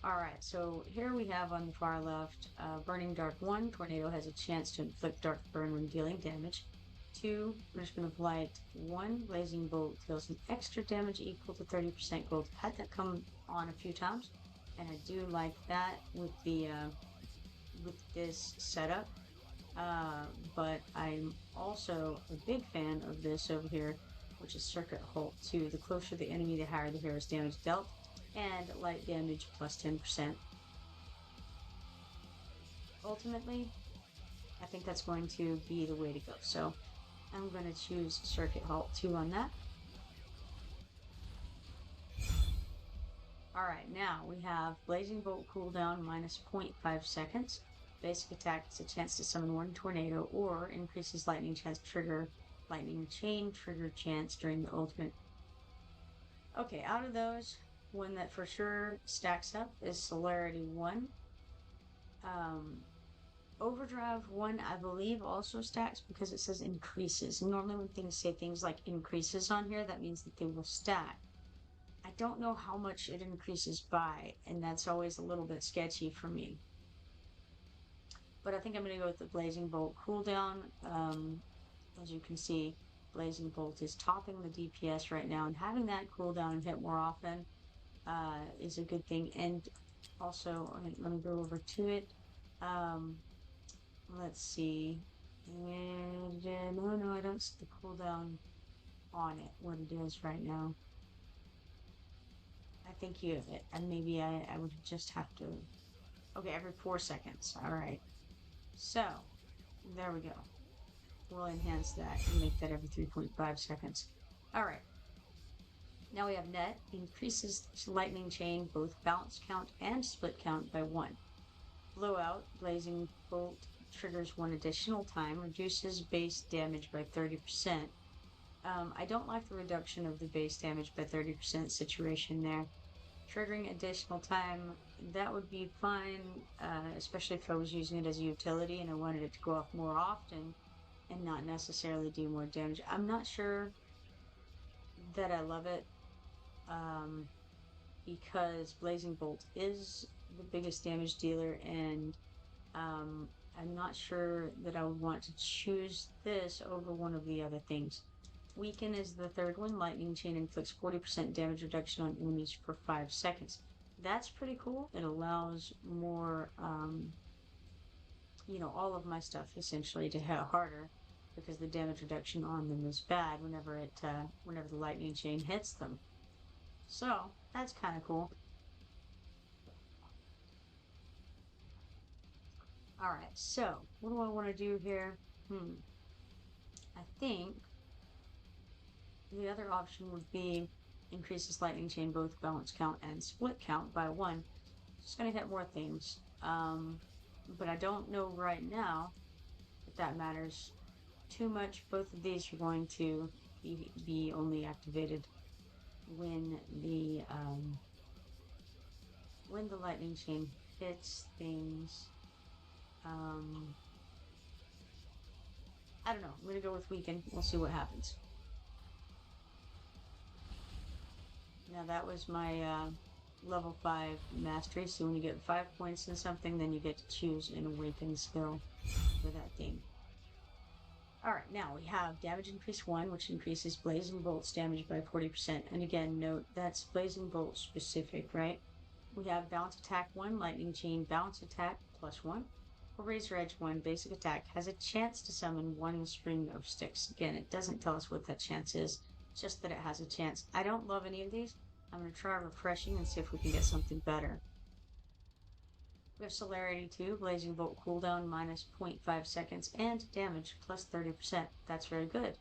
Alright, so here we have on the far left, Burning Dark 1, Tornado has a chance to inflict Dark Burn when dealing damage. 2, Punishment of Light 1, Blazing Bolt deals an extra damage equal to 30% gold. I've had that come on a few times, and I do like that with the with this setup. But I'm also a big fan of this over here, which is Circuit Halt 2. The closer the enemy, the higher the hero's damage dealt, and light damage plus 10%. Ultimately, I think that's going to be the way to go. So I'm going to choose Circuit Halt 2 on that. Alright, now we have Blazing Bolt cooldown minus 0.5 seconds. Basic attack is a chance to summon one tornado or increases lightning chain trigger chance during the ultimate. Okay, out of those, one that for sure stacks up is Celerity 1. Overdrive 1, I believe, also stacks because it says increases. Normally when things say things like increases on here, that means that they will stack. I don't know how much it increases by, and that's always a little bit sketchy for me. But I think I'm going to go with the Blazing Bolt cooldown. As you can see, Blazing Bolt is topping the DPS right now, and having that cooldown and hit more often is a good thing. And also, let me go over to it. Let's see. And no, I don't see the cooldown on it, what it is right now. I think you have it, and maybe I would just have to. Okay, every 4 seconds. All right. So, there we go. We'll enhance that and make that every 3.5 seconds. Alright. Now we have Net. Increases lightning chain, both bounce count and split count by 1. Blowout. Blazing Bolt triggers 1 additional time. Reduces base damage by 30%. I don't like the reduction of the base damage by 30% situation there. Triggering additional time, that would be fine, especially if I was using it as a utility and I wanted it to go off more often and not necessarily do more damage. I'm not sure that I love it, because Blazing Bolt is the biggest damage dealer, and I'm not sure that I would want to choose this over one of the other things. Weaken is the third one. Lightning Chain inflicts 40% damage reduction on enemies for 5 seconds. That's pretty cool. It allows more, all of my stuff essentially to hit harder because the damage reduction on them is bad whenever the Lightning Chain hits them. So that's kind of cool. Alright, so what do I want to do here? I think the other option would be increases lightning chain both balance count and split count by 1. It's going to hit more things. But I don't know right now if that matters too much. Both of these are going to be only activated when the lightning chain hits things. I don't know. I'm going to go with weaken. We'll see what happens. Now that was my level 5 mastery. So when you get 5 points in something, then you get to choose an awakened skill for that thing. Alright, now we have damage increase 1, which increases Blazing Bolt's damage by 40%. And again, note that's Blazing Bolt specific, right? We have Balance Attack 1, Lightning Chain, Balance Attack plus 1. For Razor Edge 1, Basic Attack has a chance to summon 1 Spring of Sticks. Again, it doesn't tell us what that chance is, just that it has a chance. I don't love any of these. I'm going to try refreshing and see if we can get something better. We have Celerity 2, Blazing Bolt cooldown minus 0.5 seconds, and damage plus 30%. That's very good.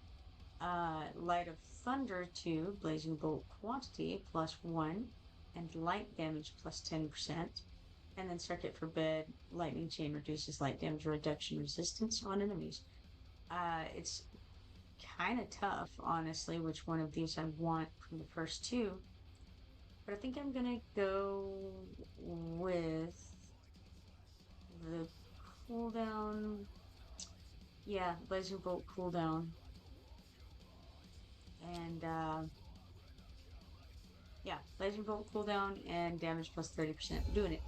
Light of Thunder 2, Blazing Bolt quantity plus 1, and light damage plus 10%. And then Circuit Forbid, Lightning Chain reduces light damage reduction resistance on enemies. It's kind of tough, honestly, which one of these I want from the first two. But I think I'm going to go with the cooldown. Yeah, Blazing Bolt cooldown. And, yeah, Blazing Bolt cooldown and damage plus 30%. Doing it.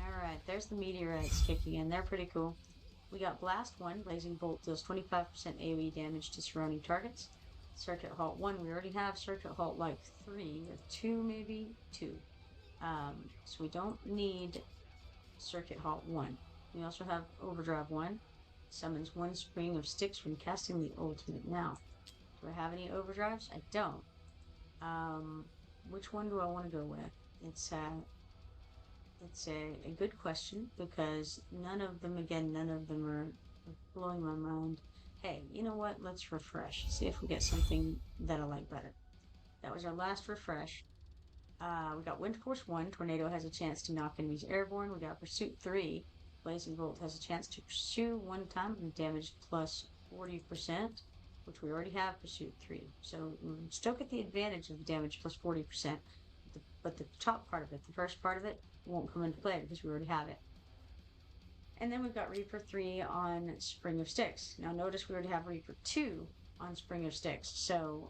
Alright, there's the meteorites kicking in. They're pretty cool. We got Blast 1. Blazing Bolt deals 25% AoE damage to surrounding targets. Circuit Halt 1. We already have Circuit Halt like 3 or 2 maybe? 2. So we don't need Circuit Halt 1. We also have Overdrive 1. Summons 1 Spring of Sticks when casting the ultimate. Now, do I have any overdrives? I don't. Which one do I want to go with? It's a good question because none of them are blowing my mind. Hey, you know what? Let's refresh. See if we get something that I like better. That was our last refresh. We got Wind Force 1. Tornado has a chance to knock enemies airborne. We got Pursuit 3. Blazing Bolt has a chance to pursue 1 time and damage plus 40%, which we already have Pursuit 3. So we still get the advantage of the damage plus 40%. But the top part of it, the first part of it, won't come into play because we already have it. And then we've got Reaper 3 on Spring of Sticks. Now notice we already have Reaper 2 on Spring of Sticks, so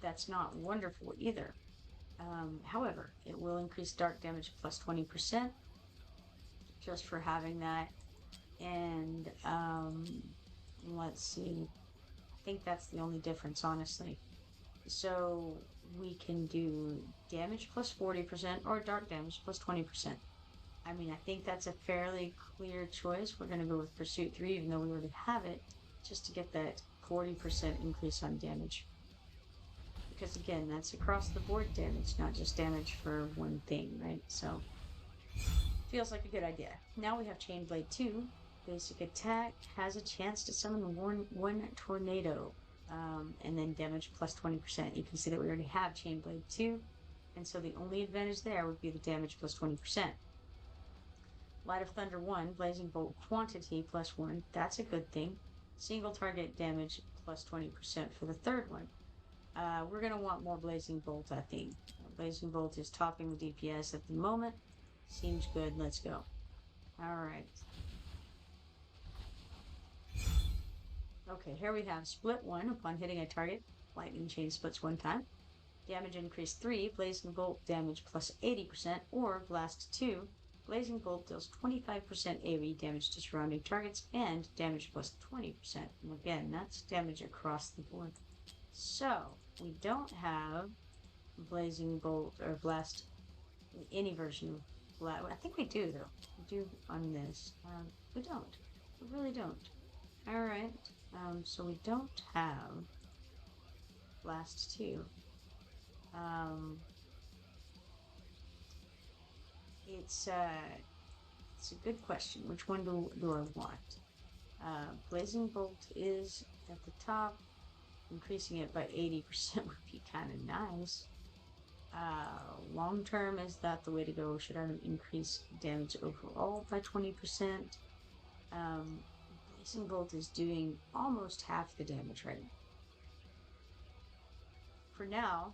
that's not wonderful either. However, it will increase dark damage plus 20% just for having that. And let's see. I think that's the only difference, honestly. So we can do damage plus 40% or dark damage plus 20%. I mean, I think that's a fairly clear choice. We're going to go with Pursuit 3, even though we already have it, just to get that 40% increase on damage. Because again, that's across the board damage, not just damage for one thing, right? So, feels like a good idea. Now we have Chain Blade 2. Basic attack has a chance to summon one tornado. And then damage plus 20%. You can see that we already have Chain Blade 2. And so the only advantage there would be the damage plus 20%. Light of Thunder 1. Blazing Bolt quantity plus 1. That's a good thing. Single target damage plus 20% for the third one. We're going to want more Blazing Bolt, I think. Blazing Bolt is topping the DPS at the moment. Seems good. Let's go. Alright. Okay, here we have Split 1. Upon hitting a target, Lightning Chain splits 1 time. Damage increase 3. Blazing Bolt damage plus 80%. Or Blast 2. Blazing Bolt deals 25% AoE damage to surrounding targets and damage plus 20%. And again, that's damage across the board. So, we don't have Blazing Bolt or Blast, any version of Blast. I think we do, though. We do on this. We don't. We really don't. Alright. So we don't have Blast 2. it's it's a good question. Which one do I want? Blazing Bolt is at the top. Increasing it by 80% would be kind of nice. Long term, is that the way to go? Should I increase damage overall by 20%? Blazing Bolt is doing almost half the damage right now. For now,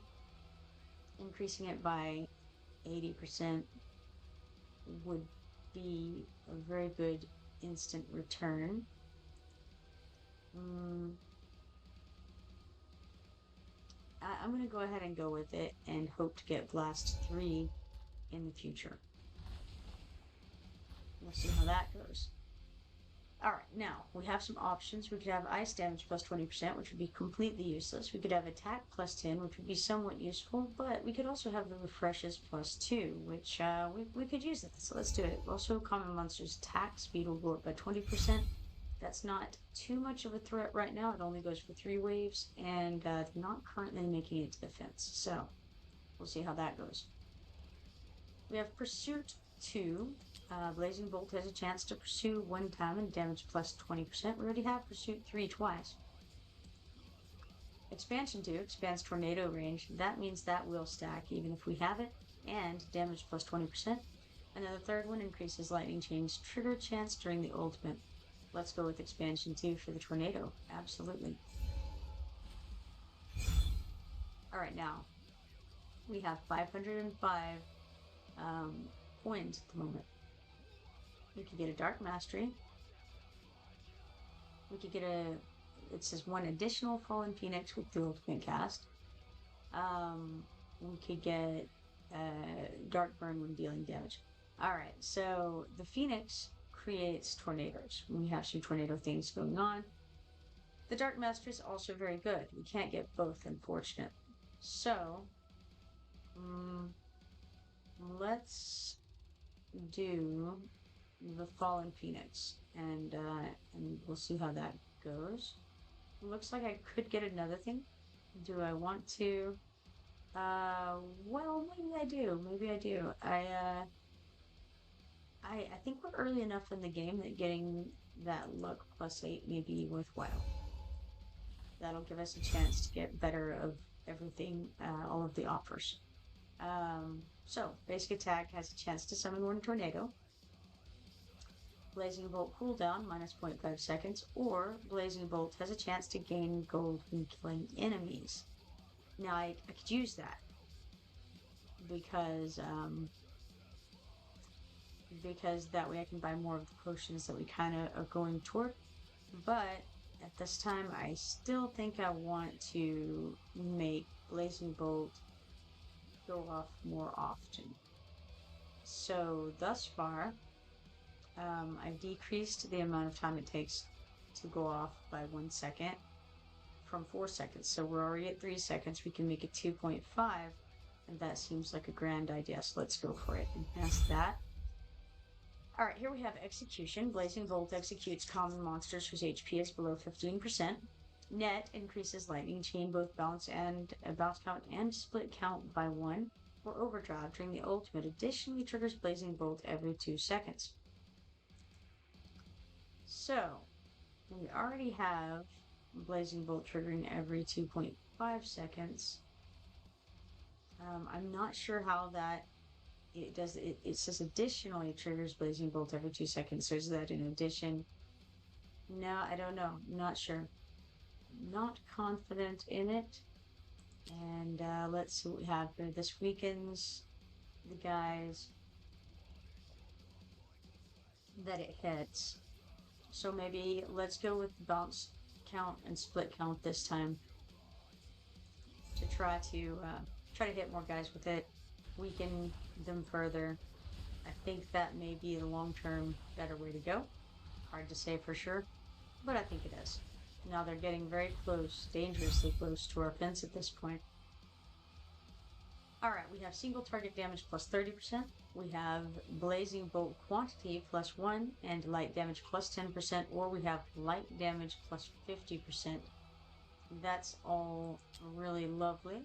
increasing it by 80% would be a very good instant return. I'm going to go ahead and go with it and hope to get Blast 3 in the future. We'll see how that goes. Alright, now, we have some options. We could have Ice Damage plus 20%, which would be completely useless. We could have Attack plus 10, which would be somewhat useful, but we could also have the Refreshes plus 2, which we could use that. So let's do it. Also, Common Monster's attack speed will go up by 20%. That's not too much of a threat right now. It only goes for 3 waves, and not currently making it to the fence. So, we'll see how that goes. We have Pursuit 2. Blazing Bolt has a chance to pursue 1 time and damage plus 20%. We already have Pursuit 3 twice. Expansion 2 expands Tornado range. That means that will stack even if we have it, and damage plus 20%. And then the third one increases Lightning Chain's trigger chance during the ultimate. Let's go with Expansion 2 for the Tornado. Absolutely. Alright, now, we have 505 coins at the moment. We could get a Dark Mastery. We could get it says 1 additional Fallen Phoenix with the ultimate cast. We could get Dark Burn when dealing damage. Alright, so the Phoenix creates tornadoes when we have some tornado things going on. The Dark Master is also very good. We can't get both, unfortunately. So, let's do the Fallen Phoenix, and we'll see how that goes. Looks like I could get another thing. Do I want to? Well, maybe I do. Maybe I do. I think we're early enough in the game that getting that luck plus 8 may be worthwhile. That'll give us a chance to get better of everything, all of the offers. So, basic attack has a chance to summon 1 tornado. Blazing Bolt cooldown, minus 0.5 seconds, or Blazing Bolt has a chance to gain gold when killing enemies. Now, I could use that because that way I can buy more of the potions that we kind of are going toward. But at this time, I still think I want to make Blazing Bolt go off more often. So thus far, I've decreased the amount of time it takes to go off by 1 second from 4 seconds. So we're already at 3 seconds. We can make it 2.5, and that seems like a grand idea. So let's go for it. Enhance that. Alright, here we have Execution. Blazing Bolt executes common monsters whose HP is below 15%. Net increases Lightning Chain, both bounce count and split count by 1, or Overdrive during the ultimate. Additionally, triggers Blazing Bolt every 2 seconds. So, we already have Blazing Bolt triggering every 2.5 seconds. I'm not sure how that it does. It says additionally triggers Blazing Bolt every 2 seconds. So is that in addition? No, I don't know. I'm not sure. Not confident in it. And let's see what we have here. This weakens the guys that it hits. So maybe let's go with the bounce count and split count this time to try to hit more guys with it, weaken them further. I think that may be the long-term better way to go. Hard to say for sure, but I think it is. Now they're getting very close, dangerously close to our fence at this point. Alright, we have single target damage plus 30%. We have Blazing Bolt quantity plus 1 and light damage plus 10%, or we have light damage plus 50%. That's all really lovely.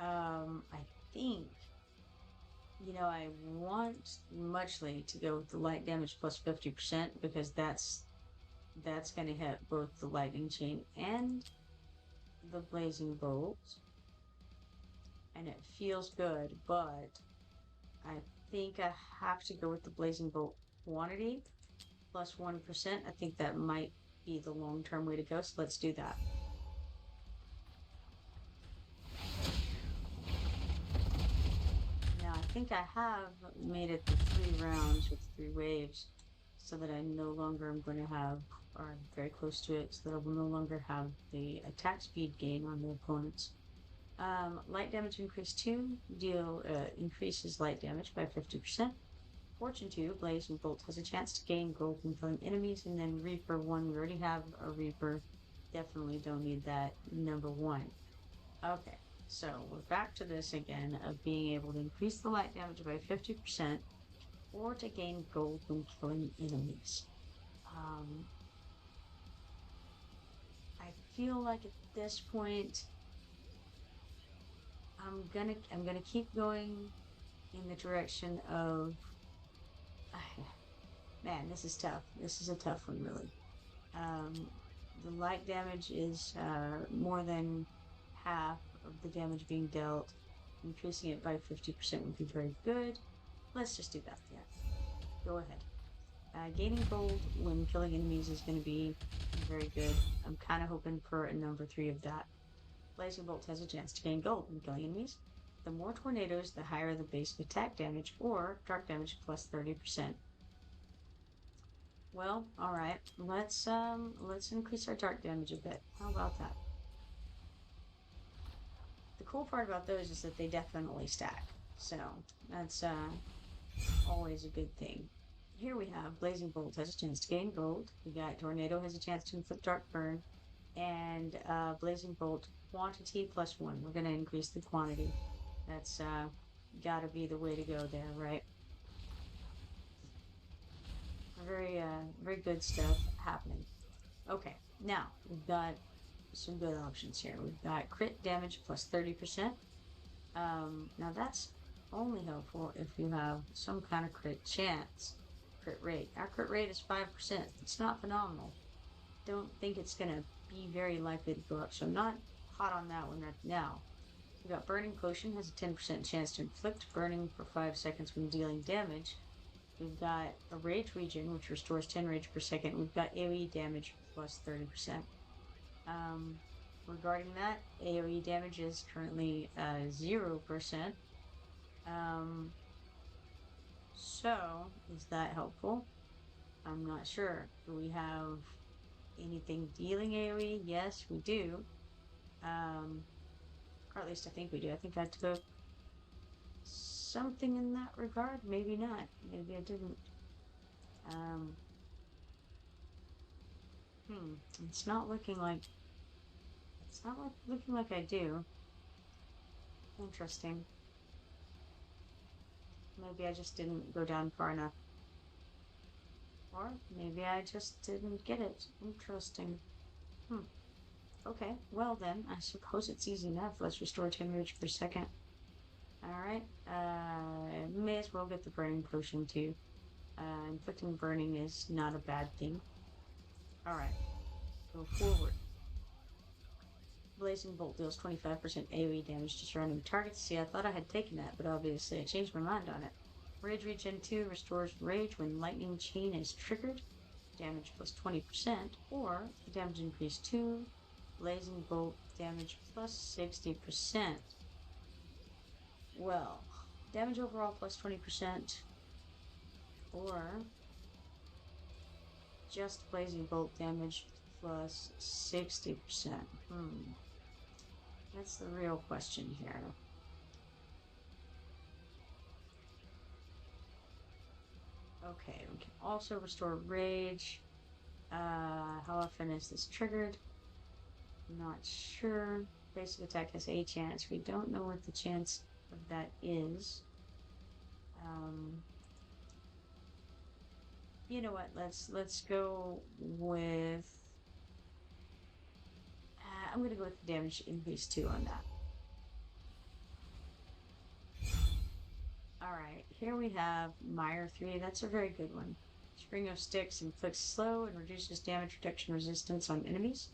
I think You know, I want muchly to go with the light damage plus 50% because that's going to hit both the lightning chain and the blazing bolt, and it feels good, but I think I have to go with the blazing bolt quantity plus 1%. I think that might be the long-term way to go, so let's do that. Now, I think I have made it to 3 rounds with 3 waves so that I no longer am going to have, or I'm very close to it, so that I will no longer have the attack speed gain on the opponents. Light damage increase 2 increases light damage by 50%. Fortune 2, Blazing Bolt has a chance to gain gold from killing enemies, and then Reaper 1, we already have a Reaper. Definitely don't need that number 1. Okay, so we're back to this again of being able to increase the light damage by 50% or to gain gold when killing enemies. I feel like at this point I'm gonna keep going in the direction of man, this is tough. This is a tough one, really. Um, the light damage is more than half of the damage being dealt. Increasing it by 50% would be very good. Let's just do that. Yeah, go ahead. Gaining gold when killing enemies is going to be very good. I'm kind of hoping for a number 3 of that. Blazing Bolt has a chance to gain gold when killing enemies. The more tornadoes, the higher the basic attack damage, or dark damage plus 30%. Well, all right. Let's increase our dark damage a bit. How about that? The cool part about those is that they definitely stack. So that's always a good thing. Here we have Blazing Bolt has a chance to gain gold. We got Tornado has a chance to inflict dark burn, and Blazing Bolt quantity plus 1. We're gonna increase the quantity. That's gotta be the way to go there, right? Very good stuff happening. Okay, now we've got some good options here. We've got crit damage plus 30%. Now that's only helpful if you have some kind of crit chance. Crit rate. Our crit rate is 5%. It's not phenomenal. Don't think it's gonna be very likely to go up, so I'm not hot on that one right now. We got Burning Potion has a 10% chance to inflict burning for 5 seconds when dealing damage. We've got a Rage Regen, which restores 10 rage per second. We've got AoE damage plus 30%. Regarding that, AoE damage is currently 0%. So, is that helpful? I'm not sure. Do we have anything dealing AoE? Yes, we do. Or at least I think we do. I think I took something in that regard. Maybe not. Maybe I didn't. Um, it's not looking like I do. Interesting. Maybe I just didn't go down far enough. Or maybe I just didn't get it. Interesting. Okay, well then, I suppose it's easy enough. Let's restore 10 rage per second. Alright, may as well get the burning potion too. Inflicting burning is not a bad thing. Alright, go forward. Blazing Bolt deals 25% AoE damage to surrounding targets. See, I thought I had taken that, but obviously I changed my mind on it. Rage Regen 2 restores rage when lightning chain is triggered. Damage plus 20%, or damage increase 2. Blazing Bolt damage plus 60%. Well, damage overall plus 20%, or just Blazing Bolt damage plus 60%. That's the real question here. Okay, we can also restore rage. How often is this triggered? Not sure. Basic attack has a chance. We don't know what the chance of that is. You know what? Let's go with. I'm gonna go with the damage increase 2 on that. All right, here we have Mire 3. That's a very good one. Spring of Sticks inflicts slow and reduces damage reduction resistance on enemies.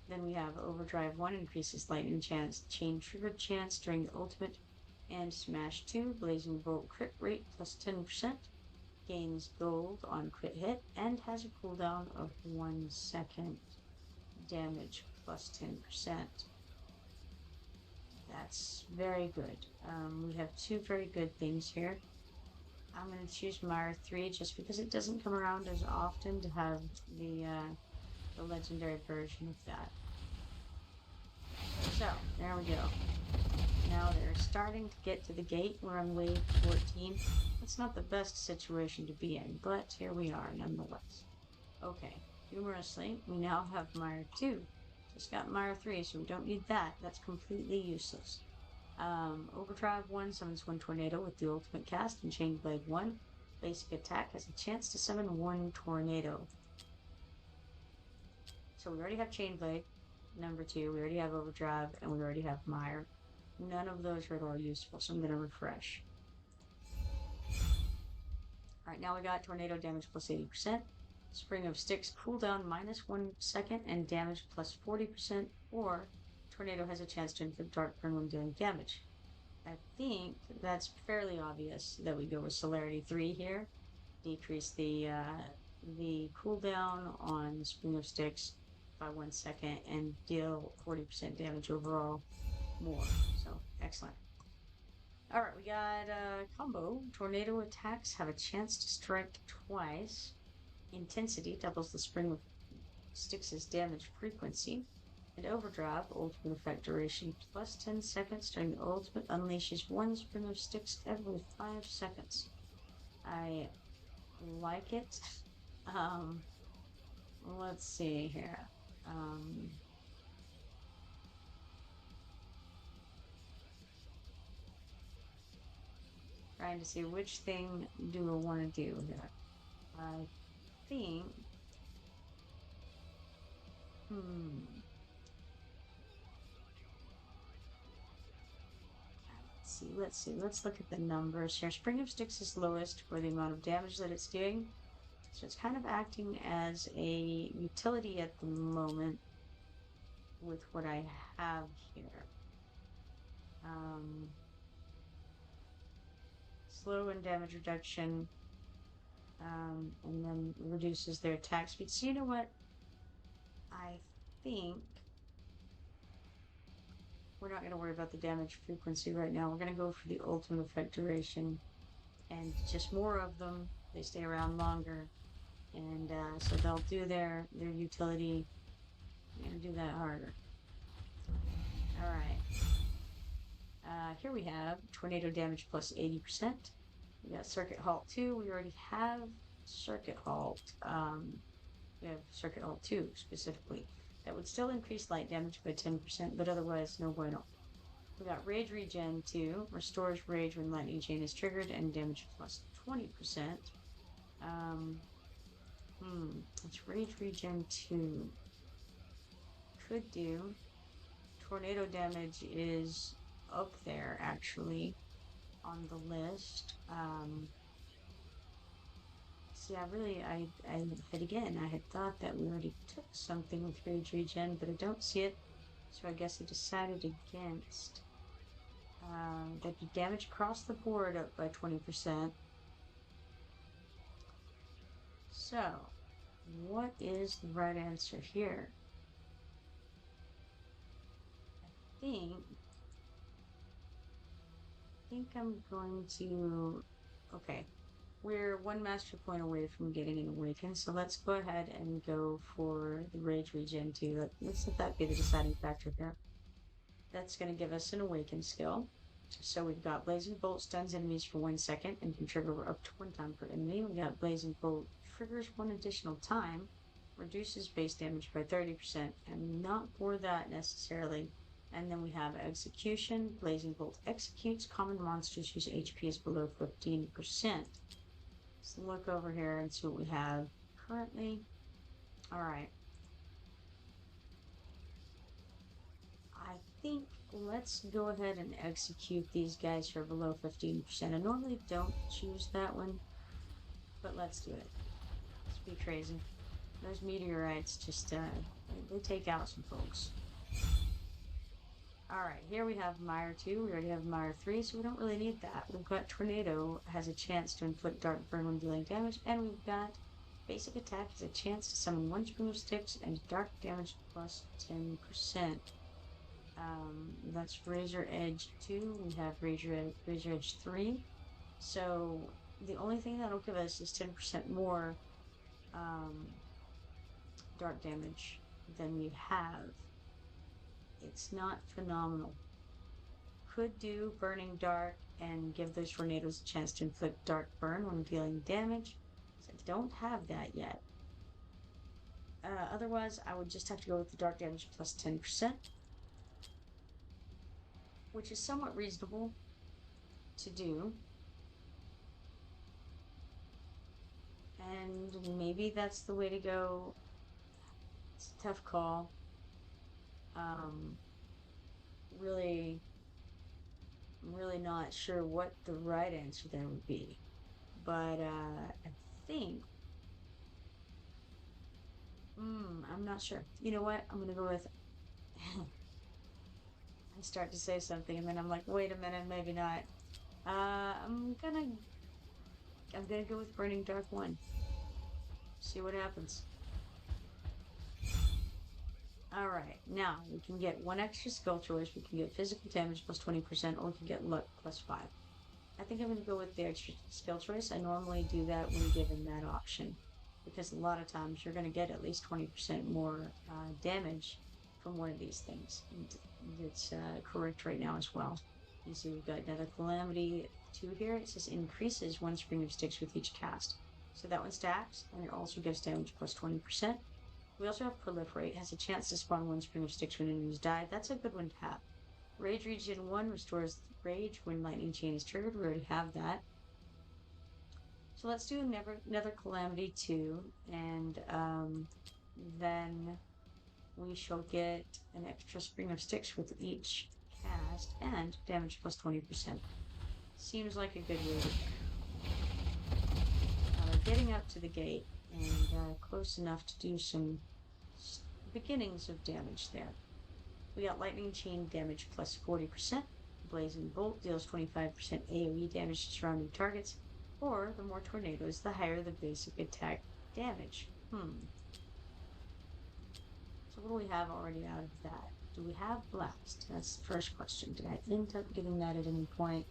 Then we have Overdrive 1, increases lightning chance, chain trigger chance during the ultimate. And Smash 2, Blazing Bolt crit rate plus 10%, gains gold on crit hit, and has a cooldown of 1 second. Damage plus 10%. That's very good. We have two very good things here. I'm going to choose Mire 3 just because it doesn't come around as often to have the legendary version of that. So, there we go. Now they're starting to get to the gate. We're on wave 14. It's not the best situation to be in, but here we are nonetheless. Okay, humorously, we now have Mire 2. Just got Mire 3, so we don't need that. That's completely useless. Overdrive 1 summons 1 tornado with the ultimate cast, and Chain Blade 1 basic attack has a chance to summon 1 tornado. So we already have Chain Blade, number 2, we already have Overdrive, and we already have Mire. None of those are at all useful, so I'm going to refresh. Alright, now we got tornado damage plus 80%, Spring of Sticks cooldown minus 1 second, and damage plus 40%, or tornado has a chance to inflict dark burn when dealing damage. I think that's fairly obvious that we go with Celerity 3 here. Decrease the cooldown on Spring of Sticks by 1 second and deal 40% damage overall more. So, excellent. Alright, we got a combo. Tornado attacks have a chance to strike twice. Intensity doubles the Spring of Sticks' damage frequency. And Overdrive, ultimate effect duration, plus 10 seconds during the ultimate, unleashes 1 Spring of Sticks every 5 seconds. I like it. Let's see here. Trying to see which thing do I want to do here. I think... Let's see. Let's look at the numbers here. Spring of Sticks is lowest for the amount of damage that it's doing. So it's kind of acting as a utility at the moment with what I have here. Slow and damage reduction, and then reduces their attack speed. So you know what? I think we're not going to worry about the damage frequency right now. We're going to go for the ultimate effect duration, and just more of them. They stay around longer, and so they'll do their utility. I'm going to do that harder. All right. Here we have tornado damage plus 80%. We got Circuit Halt 2. We already have Circuit Halt. We have Circuit Halt 2 specifically. That would still increase light damage by 10%, but otherwise no bueno. We got Rage Regen 2. Restores Rage when Lightning Chain is triggered and damage plus 20%. It's Rage Regen 2. Could do. Tornado damage is up there, actually, on the list. See, I had thought that we already took something with Rage Regen, but I don't see it, so I guess I decided against. That'd be damage across the board up by 20%. So, what is the right answer here? I think I'm going to... Okay, we're 1 master point away from getting an awaken, so let's go ahead and go for the Rage Regen 2. Let's let that be the deciding factor here. That's going to give us an awaken skill. So we've got Blazing Bolt stuns enemies for 1 second and can trigger up to 1 time per enemy. We got Blazing Bolt triggers 1 additional time, reduces base damage by 30%, and not for that necessarily. And then we have Execution. Blazing Bolt executes common monsters whose HP is below 15%. Let's look over here and see what we have currently. Alright. I think let's go ahead and execute these guys who are below 15%. I normally don't choose that one, but let's do it. Let's be crazy. Those meteorites just, they take out some folks. Alright, here we have Mire 2. We already have Mire 3, so we don't really need that. We've got Tornado has a chance to inflict Dark Burn when dealing damage, and we've got Basic Attack has a chance to summon one Spring of Sticks and Dark Damage plus 10%. That's Razor Edge 2. We have Razor Edge 3. So the only thing that'll give us is 10% more dark damage than we have. It's not phenomenal. Could do Burning Dark and give those tornadoes a chance to inflict Dark Burn when dealing damage. So I don't have that yet. Otherwise, I would just have to go with the Dark Damage plus 10%, which is somewhat reasonable to do. And maybe that's the way to go. It's a tough call. Really, I'm really not sure what the right answer there would be. But I think, I'm not sure. You know what? I'm gonna go with. I start to say something, and then I'm like, wait a minute, maybe not. I'm gonna go with Burning Dark 1. See what happens. Alright, now we can get one extra skill choice. We can get physical damage plus 20%, or we can get luck plus 5. I think I'm going to go with the extra skill choice. I normally do that when given that option, because a lot of times you're going to get at least 20% more damage from one of these things. And it's correct right now as well. You see we've got another Calamity 2 here. It says increases one Spring of Sticks with each cast. So that one stacks, and it also gives damage plus 20%. We also have Proliferate, has a chance to spawn one Spring of Sticks when enemies die. That's a good one to have. Rage Regen 1 restores Rage when Lightning Chain is triggered. We already have that. So let's do another Calamity 2, and then we shall get an extra Spring of Sticks with each cast, and damage plus 20%. Seems like a good way to go. We're getting up to the gate, and close enough to do some beginnings of damage there. We got Lightning Chain damage plus 40%. Blazing Bolt deals 25% AoE damage to surrounding targets. Or, the more tornadoes, the higher the basic attack damage. So what do we have already out of that? Do we have Blast? That's the first question. Did I end up getting that at any point?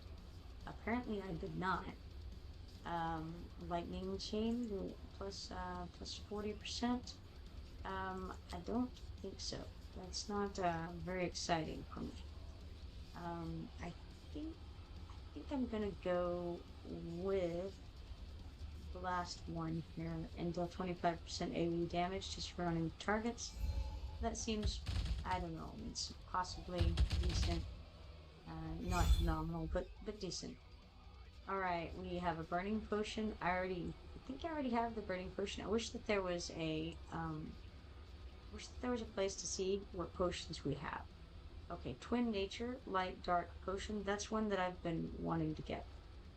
Apparently I did not. Lightning Chain plus 40%. I don't think so. That's not very exciting for me. I think I'm gonna go with the last one here and deal 25% AoE damage to surrounding targets. That seems, I don't know, it's possibly decent. Not phenomenal, but decent. Alright, we have a Burning Potion. I think I already have the Burning Potion. I wish that there was a place to see what potions we have. Okay, Twin Nature, Light Dark Potion. That's one that I've been wanting to get.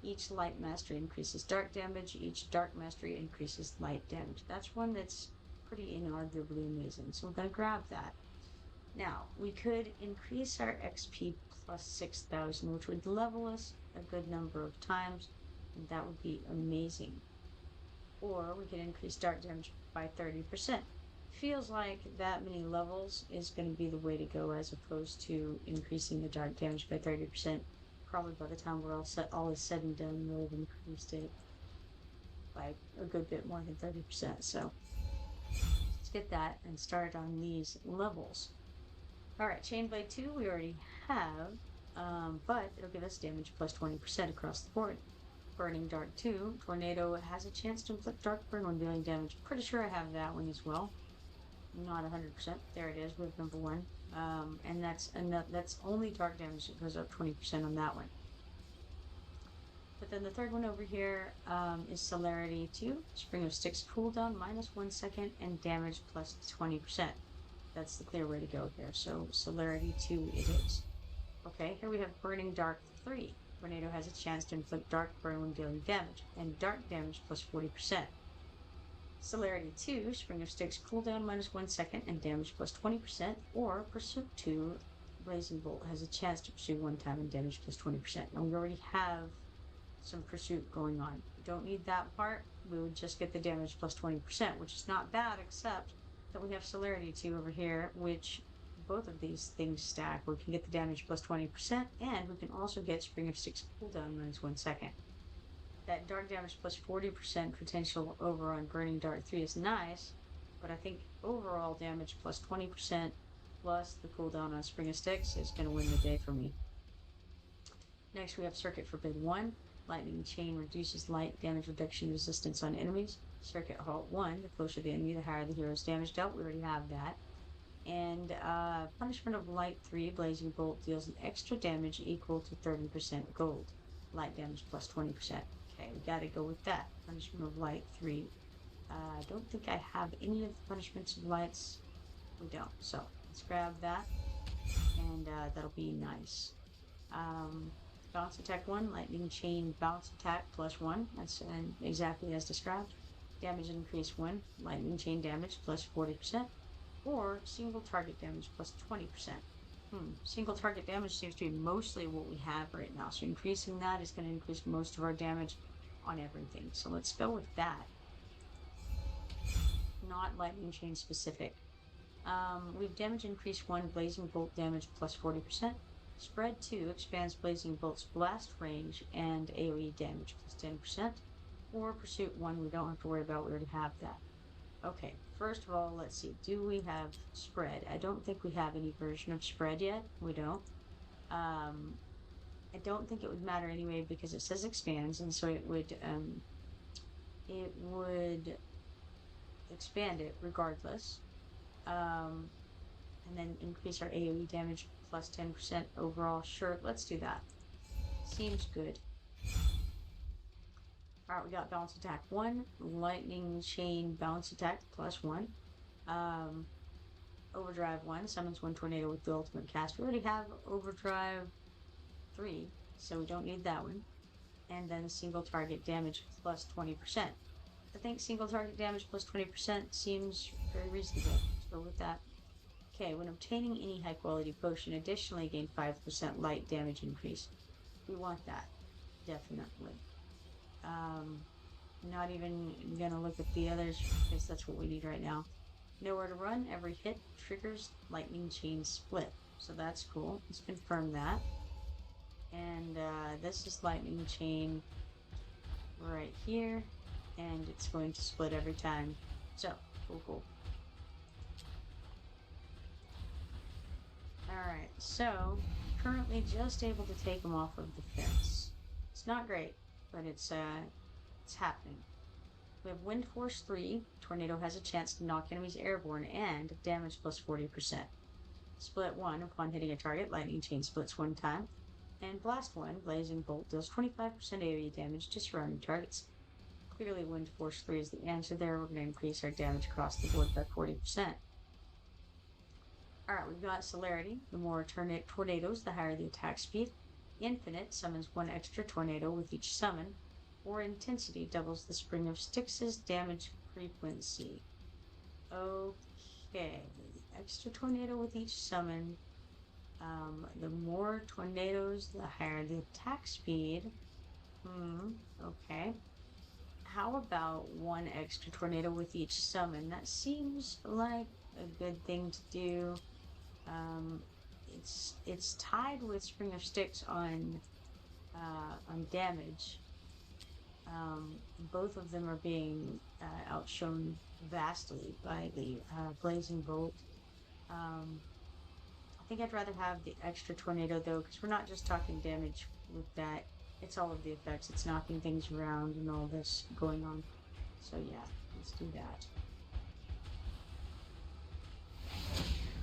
Each Light Mastery increases dark damage. Each Dark Mastery increases light damage. That's one that's pretty inarguably amazing. So I'm going to grab that. Now, we could increase our XP plus 6,000, which would level us a good number of times, and that would be amazing. Or we could increase dark damage by 30%. Feels like that many levels is going to be the way to go, as opposed to increasing the dark damage by 30%. Probably by the time we're all is said and done, we'll have increased it by a good bit more than 30%. So let's get that and start on these levels. Alright, Chainblade 2 we already have, but it'll give us damage plus 20% across the board. Burning Dark 2, Tornado has a chance to inflict Dark Burn when dealing damage. Pretty sure I have that one as well. Not 100%. There it is with number 1. And that's only dark damage that goes up 20% on that one. But then the third one over here is Celerity 2. Spring of Sticks cooldown minus 1 second and damage plus 20%. That's the clear way to go here. So Celerity 2 it is. Okay, here we have Burning Dark 3. Tornado has a chance to inflict dark burn when dealing damage, and dark damage plus 40%. Celerity 2, Spring of Sticks cooldown minus 1 second and damage plus 20%, or Pursuit 2, Blazing Bolt has a chance to pursue one time and damage plus 20%. And we already have some pursuit going on. We don't need that part. We would just get the damage plus 20%, which is not bad, except that we have Celerity 2 over here, which both of these things stack. We can get the damage plus 20%, and we can also get Spring of Sticks cooldown minus 1 second. That dark damage plus 40% potential over on Burning Dark 3 is nice, but I think overall damage plus 20% plus the cooldown on Spring of Sticks is going to win the day for me. Next, we have Circuit Forbid 1. Lightning Chain reduces light damage reduction resistance on enemies. Circuit Halt 1. The closer the enemy, the higher the hero's damage dealt. We already have that. And Punishment of Light 3. Blazing Bolt deals an extra damage equal to 30% gold. Light damage plus 20%. Okay, we gotta go with that. Punishment of Light 3. I don't think I have any of the Punishments of Lights. We don't. So let's grab that. And that'll be nice. Bounce Attack 1, Lightning Chain Bounce Attack plus 1. That's exactly as described. Damage Increase 1, Lightning Chain Damage plus 40%. Or Single Target Damage plus 20%. Single target damage seems to be mostly what we have right now. So increasing that is going to increase most of our damage on everything. So let's go with that. Not Lightning Chain specific. We have Damage Increase 1, Blazing Bolt damage plus 40%. Spread 2 expands Blazing Bolt's blast range and AoE damage plus 10%. Or Pursuit 1 we don't have to worry about, we already have that. Okay, first of all, let's see. Do we have Spread? I don't think we have any version of Spread yet. We don't. I don't think it would matter anyway because it says expands, and so it would expand it regardless. And then increase our AoE damage plus 10% overall. Sure, let's do that. Seems good. Alright, we got Bounce Attack 1, Lightning Chain Bounce Attack plus 1. Overdrive 1, summons 1 tornado with the ultimate cast. We already have Overdrive 3, so we don't need that one. And then Single Target Damage plus 20%. I think Single Target Damage plus 20% seems very reasonable. Let's go with that. Okay, when obtaining any high quality potion, additionally gain 5% light damage increase. We want that, definitely. Not even gonna look at the others because that's what we need right now. Nowhere to run, every hit triggers Lightning Chain Split. So that's cool. Let's confirm that. And this is Lightning Chain right here. And it's going to split every time. So, cool. Alright, so currently just able to take them off of the fence. It's not great, but it's happening. We have Wind Force 3. Tornado has a chance to knock enemies airborne and damage plus 40%. Split 1. Upon hitting a target, Lightning Chain splits 1 time. And Blast 1. Blazing Bolt deals 25% AoE damage to surrounding targets. Clearly Wind Force 3 is the answer there. We're going to increase our damage across the board by 40%. Alright, we've got Celerity. The more tornadoes, the higher the attack speed. Infinite summons 1 extra tornado with each summon. Or Intensity doubles the Spring of Sticks' damage frequency. Okay. Extra tornado with each summon. The more tornadoes, the higher the attack speed. Okay. How about 1 extra tornado with each summon? That seems like a good thing to do. It's tied with Spring of Sticks on damage. Both of them are being outshone vastly by the Blazing Bolt. I think I'd rather have the extra tornado though, because we're not just talking damage with that. It's all of the effects. It's knocking things around and all this going on. So yeah, let's do that.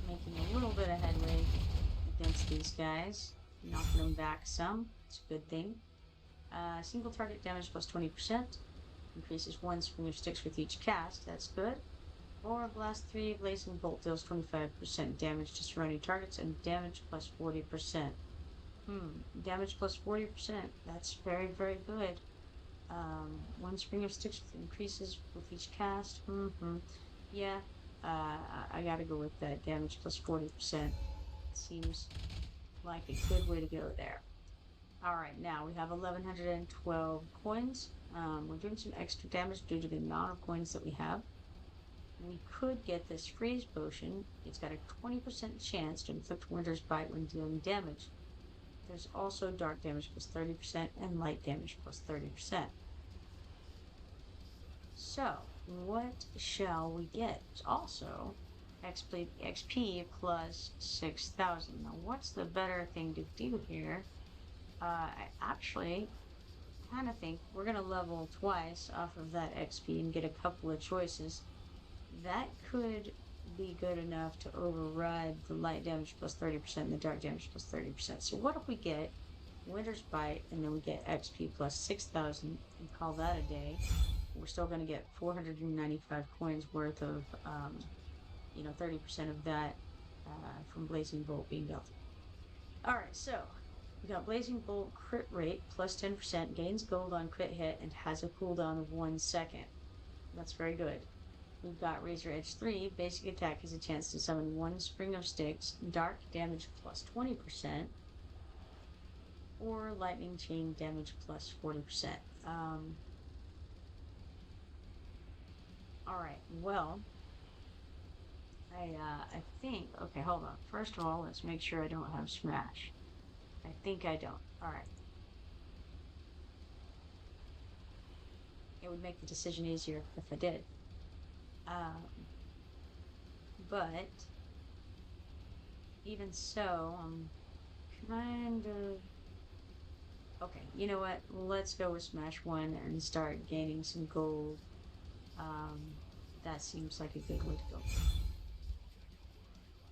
Making a little bit of headway against these guys. Knocking them back some. It's a good thing. Single target damage plus 20%. Increases 1 Spring of Sticks with each cast. That's good. Or Blast 3. Blazing Bolt deals 25% damage to surrounding targets and damage plus 40%. Damage plus 40%. That's very, very good. One spring of sticks increases with each cast. Yeah, I gotta go with that. Damage plus 40%. Seems like a good way to go there. All right, now we have 1112 coins. We're doing some extra damage due to the amount of coins that we have. We could get this freeze potion. It's got a 20% chance to inflict Winter's Bite when dealing damage. There's also dark damage plus 30% and light damage plus 30%. So, what shall we get? Also, XP plus 6,000. Now, what's the better thing to do here? I actually kind of think we're going to level twice off of that XP and get a couple of choices. That could be good enough to override the light damage plus 30% and the dark damage plus 30%. So what if we get Winter's Bite and then we get XP plus 6,000 and call that a day? We're still going to get 495 coins worth of, 30% of that from Blazing Bolt being built. All right, so we got Blazing Bolt crit rate plus 10%, gains gold on crit hit, and has a cooldown of 1 second. That's very good. We've got Razor Edge 3. Basic attack has a chance to summon 1 Spring of Sticks, dark damage plus 20%, or lightning chain damage plus 40%. Alright, well, I think, okay, hold on. First of all, let's make sure I don't have Smash. I think I don't. Alright. It would make the decision easier if I did. But even so, I'm kind of... Okay, you know what? Let's go with Smash 1 and start gaining some gold. That seems like a good way to go.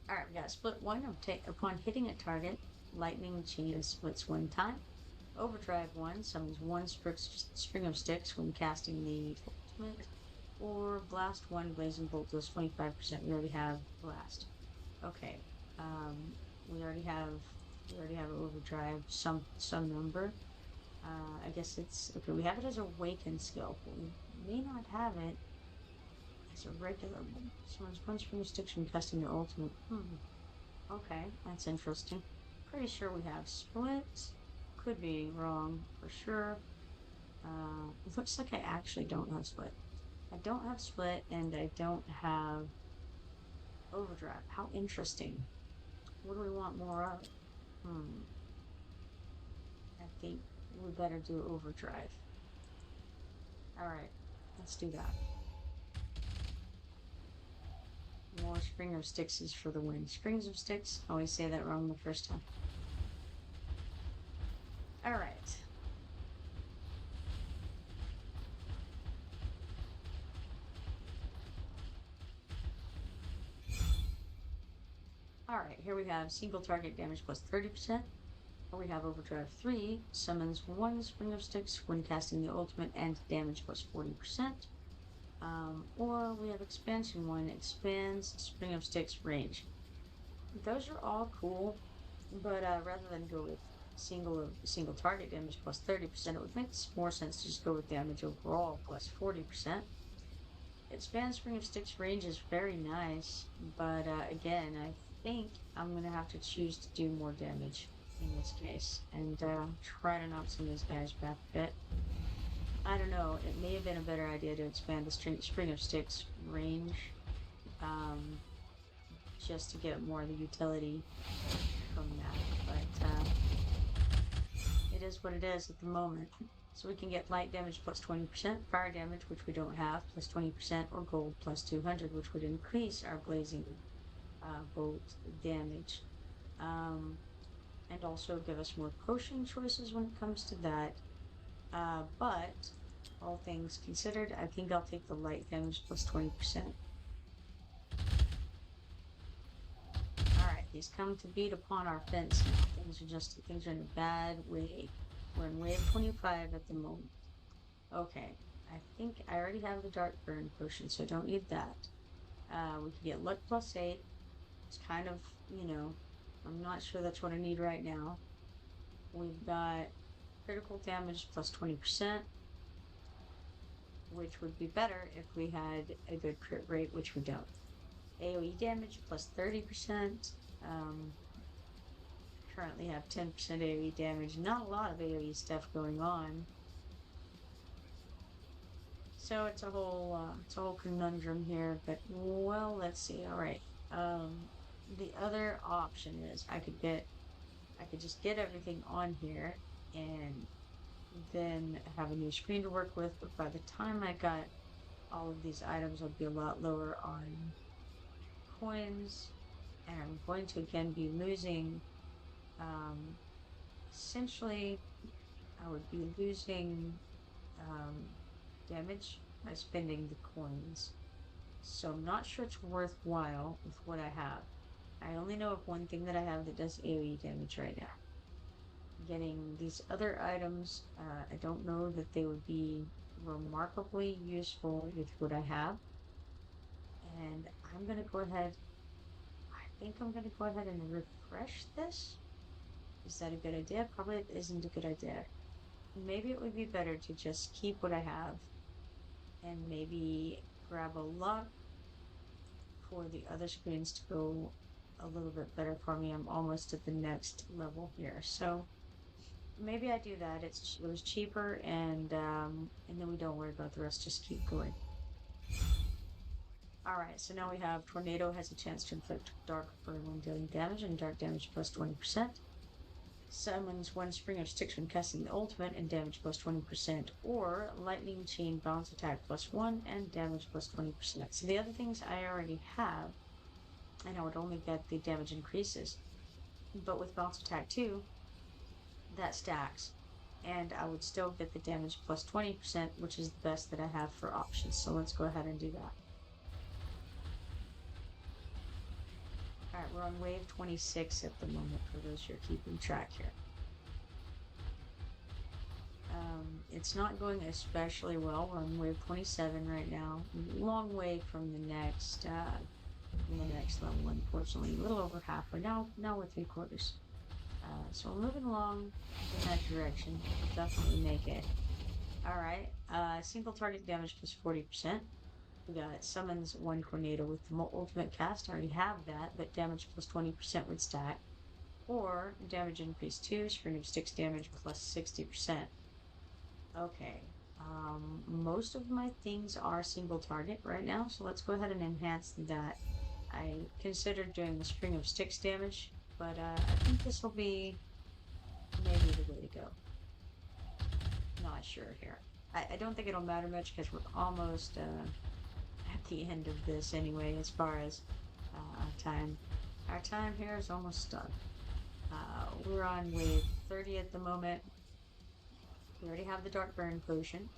Alright, we got Split 1. Upon hitting a target, Lightning Chain splits 1 time. Overdrive 1 summons 1 Spring of Sticks when casting the ultimate. Or Blast 1 Blazing Bolt does 25%. We already have Blast. Okay. We already have Overdrive some number. I guess it's okay. We have it as a Awaken skill, but we may not have it as a regular one. Summons 1 Spring of Sticks when casting the ultimate. Okay, that's interesting. Pretty sure we have Split. Could be wrong for sure. It looks like I actually don't have Split. I don't have Split, and I don't have Overdrive. How interesting. What do we want more of? I think we better do Overdrive. Alright, let's do that. More Spring of Sticks is for the win. Springs of Sticks? I always say that wrong the first time. Alright. Alright, here we have single target damage plus 30%. Or we have Overdrive 3, summons 1 Spring of Sticks when casting the ultimate and damage plus 40%. Or we have Expansion 1, expands Spring of Sticks range. Those are all cool, but rather than go with single target damage plus 30%, it would make more sense to just go with damage overall plus 40%. Expand Spring of Sticks range is very nice, but again, I think I'm going to have to choose to do more damage in this case and try to knock some of these guys back a bit. I don't know, it may have been a better idea to expand the Spring of Sticks range just to get more of the utility from that, but it is what it is at the moment. So we can get light damage plus 20%, fire damage, which we don't have, plus 20%, or gold plus 200, which would increase our blazing bolt damage. And also give us more potion choices when it comes to that. But all things considered, I think I'll take the light damage plus 20%. Alright, he's come to beat upon our fence now. Things are in a bad way. We're in wave 25 at the moment. Okay, I think I already have the Dark Burn potion, so I don't need that. We can get luck plus 8. It's kind of, I'm not sure that's what I need right now. We've got critical damage plus 20%, which would be better if we had a good crit rate, which we don't. AoE damage plus 30%. Currently have 10% AoE damage. Not a lot of AoE stuff going on. So it's a whole conundrum here, but well, let's see. All right. The other option is I could just get everything on here and then have a new screen to work with, but by the time I got all of these items, I'll be a lot lower on coins, and I'm going to again be losing, essentially, I would be losing damage by spending the coins. So I'm not sure it's worthwhile with what I have. I only know of one thing that I have that does AoE damage right now. Getting these other items, I don't know that they would be remarkably useful with what I have. And I'm going to go ahead, I think I'm going to go ahead and refresh this. Is that a good idea? Probably it isn't a good idea. Maybe it would be better to just keep what I have and maybe grab a lot for the other screens to go a little bit better for me. I'm almost at the next level here. So maybe I do that. It was cheaper, and then we don't worry about the rest. Just keep going. All right. So now we have Tornado has a chance to inflict dark burn when dealing damage, and dark damage plus 20%. Summons one Spring of Sticks when casting the ultimate and damage plus 20%, or Lightning Chain bounce attack plus 1 and damage plus 20%. So the other things I already have, and I would only get the damage increases. But with bounce attack 2, that stacks, and I would still get the damage plus 20%, which is the best that I have for options. So let's go ahead and do that. All right, we're on wave 26 at the moment for those who are keeping track here. It's not going especially well. We're on wave 27 right now. Long way from the next level, unfortunately. A little over halfway. Now we're 3/4. So we're moving along in that direction. We'll definitely make it. Alright, single target damage plus 40%. We got summons one tornado with the ultimate cast. I already have that, but damage plus 20% would stack. Or damage increase 2, Spring of Sticks damage plus 60%. Okay, most of my things are single target right now, so let's go ahead and enhance that. I considered doing the Spring of Sticks damage, but I think this will be maybe the way to go. Not sure here. I don't think it'll matter much because we're almost at the end of this anyway, as far as time. Our time here is almost done. We're on wave 30 at the moment. We already have the Dark Burn potion.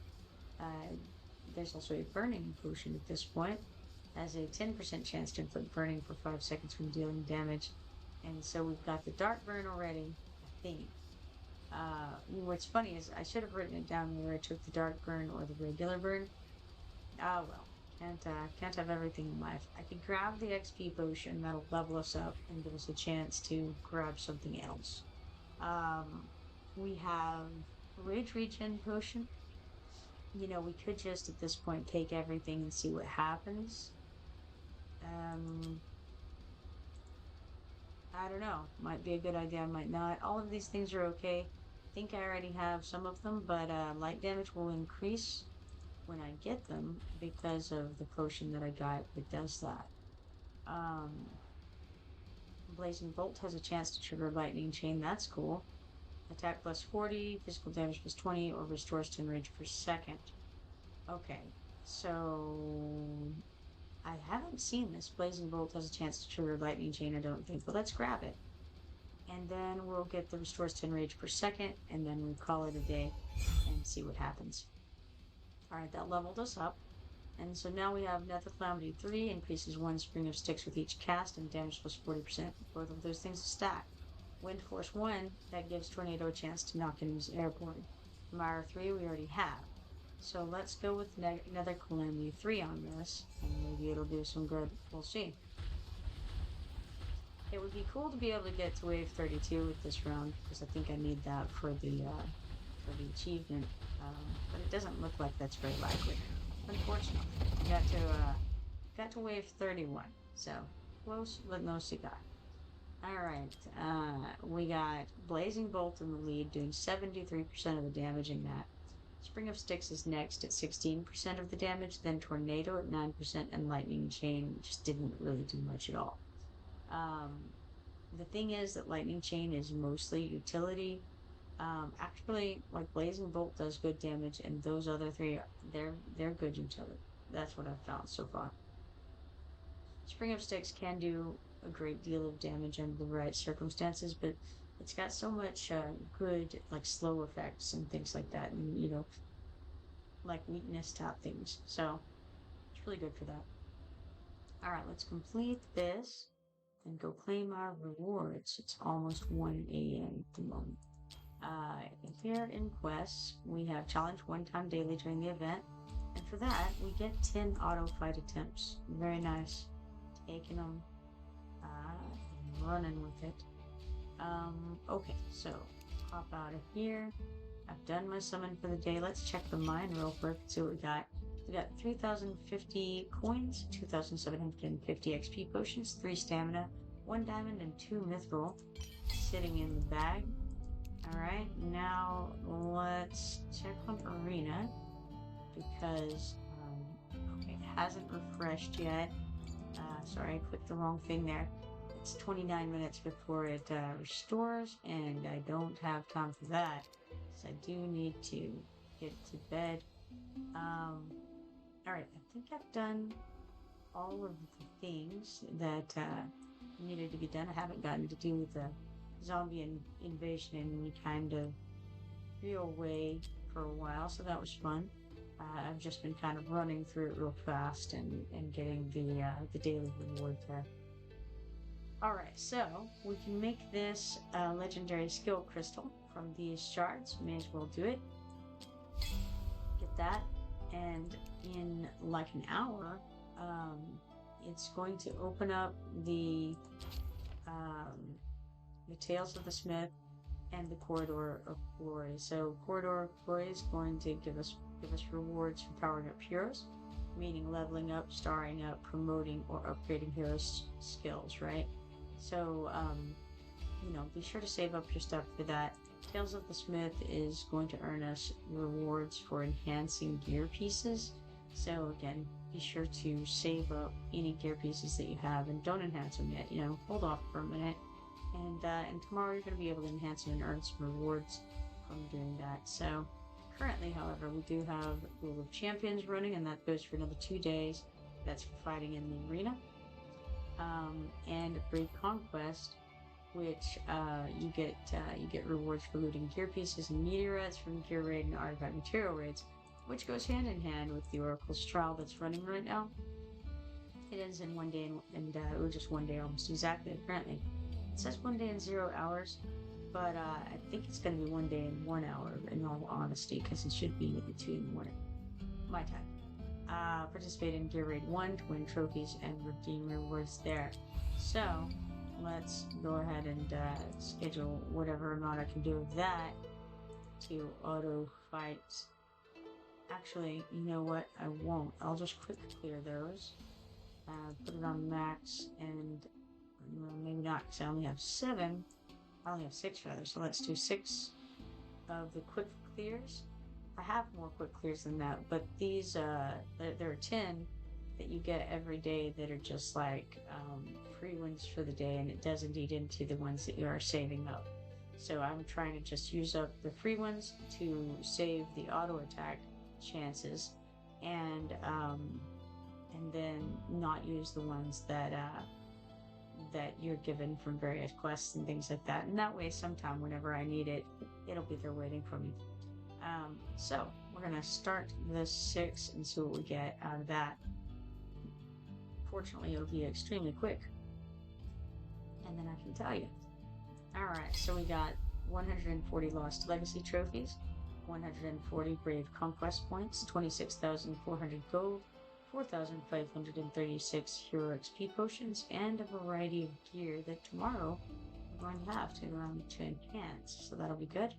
There's also a Burning potion at this point. Has a 10% chance to inflict burning for 5 seconds when dealing damage. And so we've got the Dark Burn already, I think. What's funny is I should have written it down whether I took the Dark Burn or the regular burn. Ah, well. Can't have everything in life. I could grab the XP potion, that'll level us up and give us a chance to grab something else. We have Rage Regen potion. You know, we could just at this point take everything and see what happens. I don't know. Might be a good idea, might not. All of these things are okay. I think I already have some of them, but light damage will increase when I get them because of the potion that I got that does that. Blazing Bolt has a chance to trigger Lightning Chain. That's cool. Attack plus 40, physical damage plus 20, or restores 10 rage per second. Okay, so I haven't seen this. Blazing Bolt has a chance to trigger Lightning Chain, I don't think, but let's grab it. And then we'll get the restores 10 rage per second, and then we call it a day and see what happens. Alright, that leveled us up. And so now we have Nether Calamity 3, increases 1 Spring of Sticks with each cast, and damage plus 40%. Both of those things stack. Wind Force 1, that gives Tornado a chance to knock him as airborne. Mire 3 we already have. So let's go with Nether Calamity 3 on this, and maybe it'll do some good. We'll see. It would be cool to be able to get to wave 32 with this round, because I think I need that for the achievement. But it doesn't look like that's very likely. Unfortunately, got to wave 31, so close but no cigar. All right, we got Blazing Bolt in the lead, doing 73% of the damage in that. Spring of Sticks is next at 16% of the damage, then Tornado at 9%, and Lightning Chain just didn't really do much at all. The thing is that Lightning Chain is mostly utility. Actually, like Blazing Bolt does good damage, and those other three, they're good utility. That's what I've found so far. Spring of Sticks can do a great deal of damage under the right circumstances, but it's got so much good, like slow effects and things like that, and like weakness top things. So it's really good for that. All right, let's complete this and go claim our rewards. It's almost 1 a.m. at the moment. Here in quests, we have challenge one time daily during the event, and for that, we get 10 auto fight attempts. Very nice. Taking them, and running with it. Okay, so hop out of here. I've done my summon for the day. Let's check the mine real quick, see what we got. We got 3,050 coins, 2,750 XP potions, 3 stamina, 1 diamond, and 2 mithril sitting in the bag. Alright, now let's check on Arena because okay, it hasn't refreshed yet. Sorry, I clicked the wrong thing there. It's 29 minutes before it restores, and I don't have time for that, so I do need to get to bed. Alright, I think I've done all of the things that needed to be done. I haven't gotten to do the zombie invasion in any kind of real way for a while, so that was fun. I've just been kind of running through it real fast and getting the daily reward there. Alright, so we can make this legendary skill crystal from these shards. May as well do it. Get that, and in like an hour, it's going to open up the Tales of the Smith and the Corridor of Glory. So Corridor of Glory is going to give us rewards for powering up heroes, meaning leveling up, starring up, promoting, or upgrading heroes' skills, right? So, be sure to save up your stuff for that. Tales of the Smith is going to earn us rewards for enhancing gear pieces. So again, be sure to save up any gear pieces that you have and don't enhance them yet. Hold off for a minute. And tomorrow you're going to be able to enhance them and earn some rewards from doing that. So currently, however, we do have Rule of Champions running, and that goes for another 2 days. That's for fighting in the arena. And Great Conquest, which you get rewards for looting gear pieces and meteorites from gear raid and artifact material raids, which goes hand in hand with the Oracle's trial that's running right now. It ends in 1 day, and it was just 1 day almost exactly. Apparently, it says 1 day in 0 hours, but I think it's going to be 1 day in 1 hour. In all honesty, because it should be at 2 in the morning, my time. Participate in Gear Raid 1 to win trophies and redeem rewards there. So let's go ahead and schedule whatever amount I can do of that to auto fight. Actually, you know what? I won't. I'll just quick clear those. Put it on max, and maybe not, because I only have 7. I only have 6 rather, so let's do 6 of the quick clears. I have more quick clears than that, but these, there are 10 that you get every day that are just like free wins for the day, and it doesn't eat into the ones that you are saving up. So I'm trying to just use up the free ones to save the auto attack chances, and then not use the ones that you're given from various quests and things like that. And that way, sometime whenever I need it, it'll be there waiting for me. So we're gonna start this 6 and see what we get out of that. Fortunately, it'll be extremely quick, and then I can tell you. Alright, so we got 140 Lost Legacy trophies, 140 Brave Conquest points, 26,400 gold, 4,536 hero XP potions, and a variety of gear that tomorrow we're going to have to enhance. So that'll be good.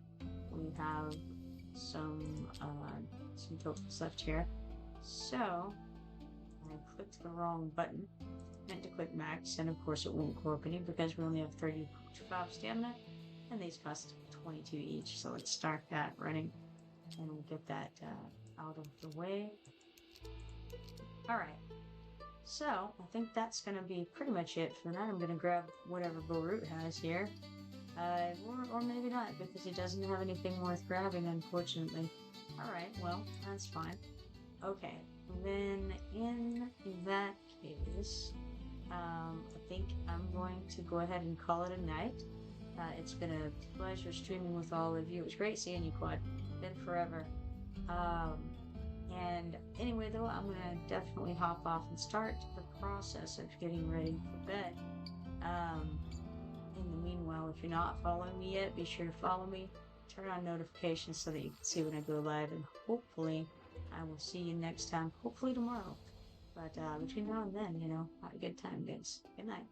We have some tokens left here. So I clicked the wrong button. Meant to click max, and of course it won't co-op any because we only have 35 stamina, and these cost 22 each. So let's start that running, and we'll get that out of the way. Alright, so I think that's going to be pretty much it for that. I'm going to grab whatever Borut has here. Or maybe not, because he doesn't have anything worth grabbing, unfortunately. Alright, well, that's fine. Okay, then in that case, I think I'm going to go ahead and call it a night. It's been a pleasure streaming with all of you. It was great seeing you, Quad. Been forever. And anyway, though, I'm going to definitely hop off and start the process of getting ready for bed. In the meanwhile, if you're not following me yet, be sure to follow me. Turn on notifications so that you can see when I go live. And hopefully, I will see you next time. Hopefully tomorrow. But between now and then, have a good time, guys. Good night.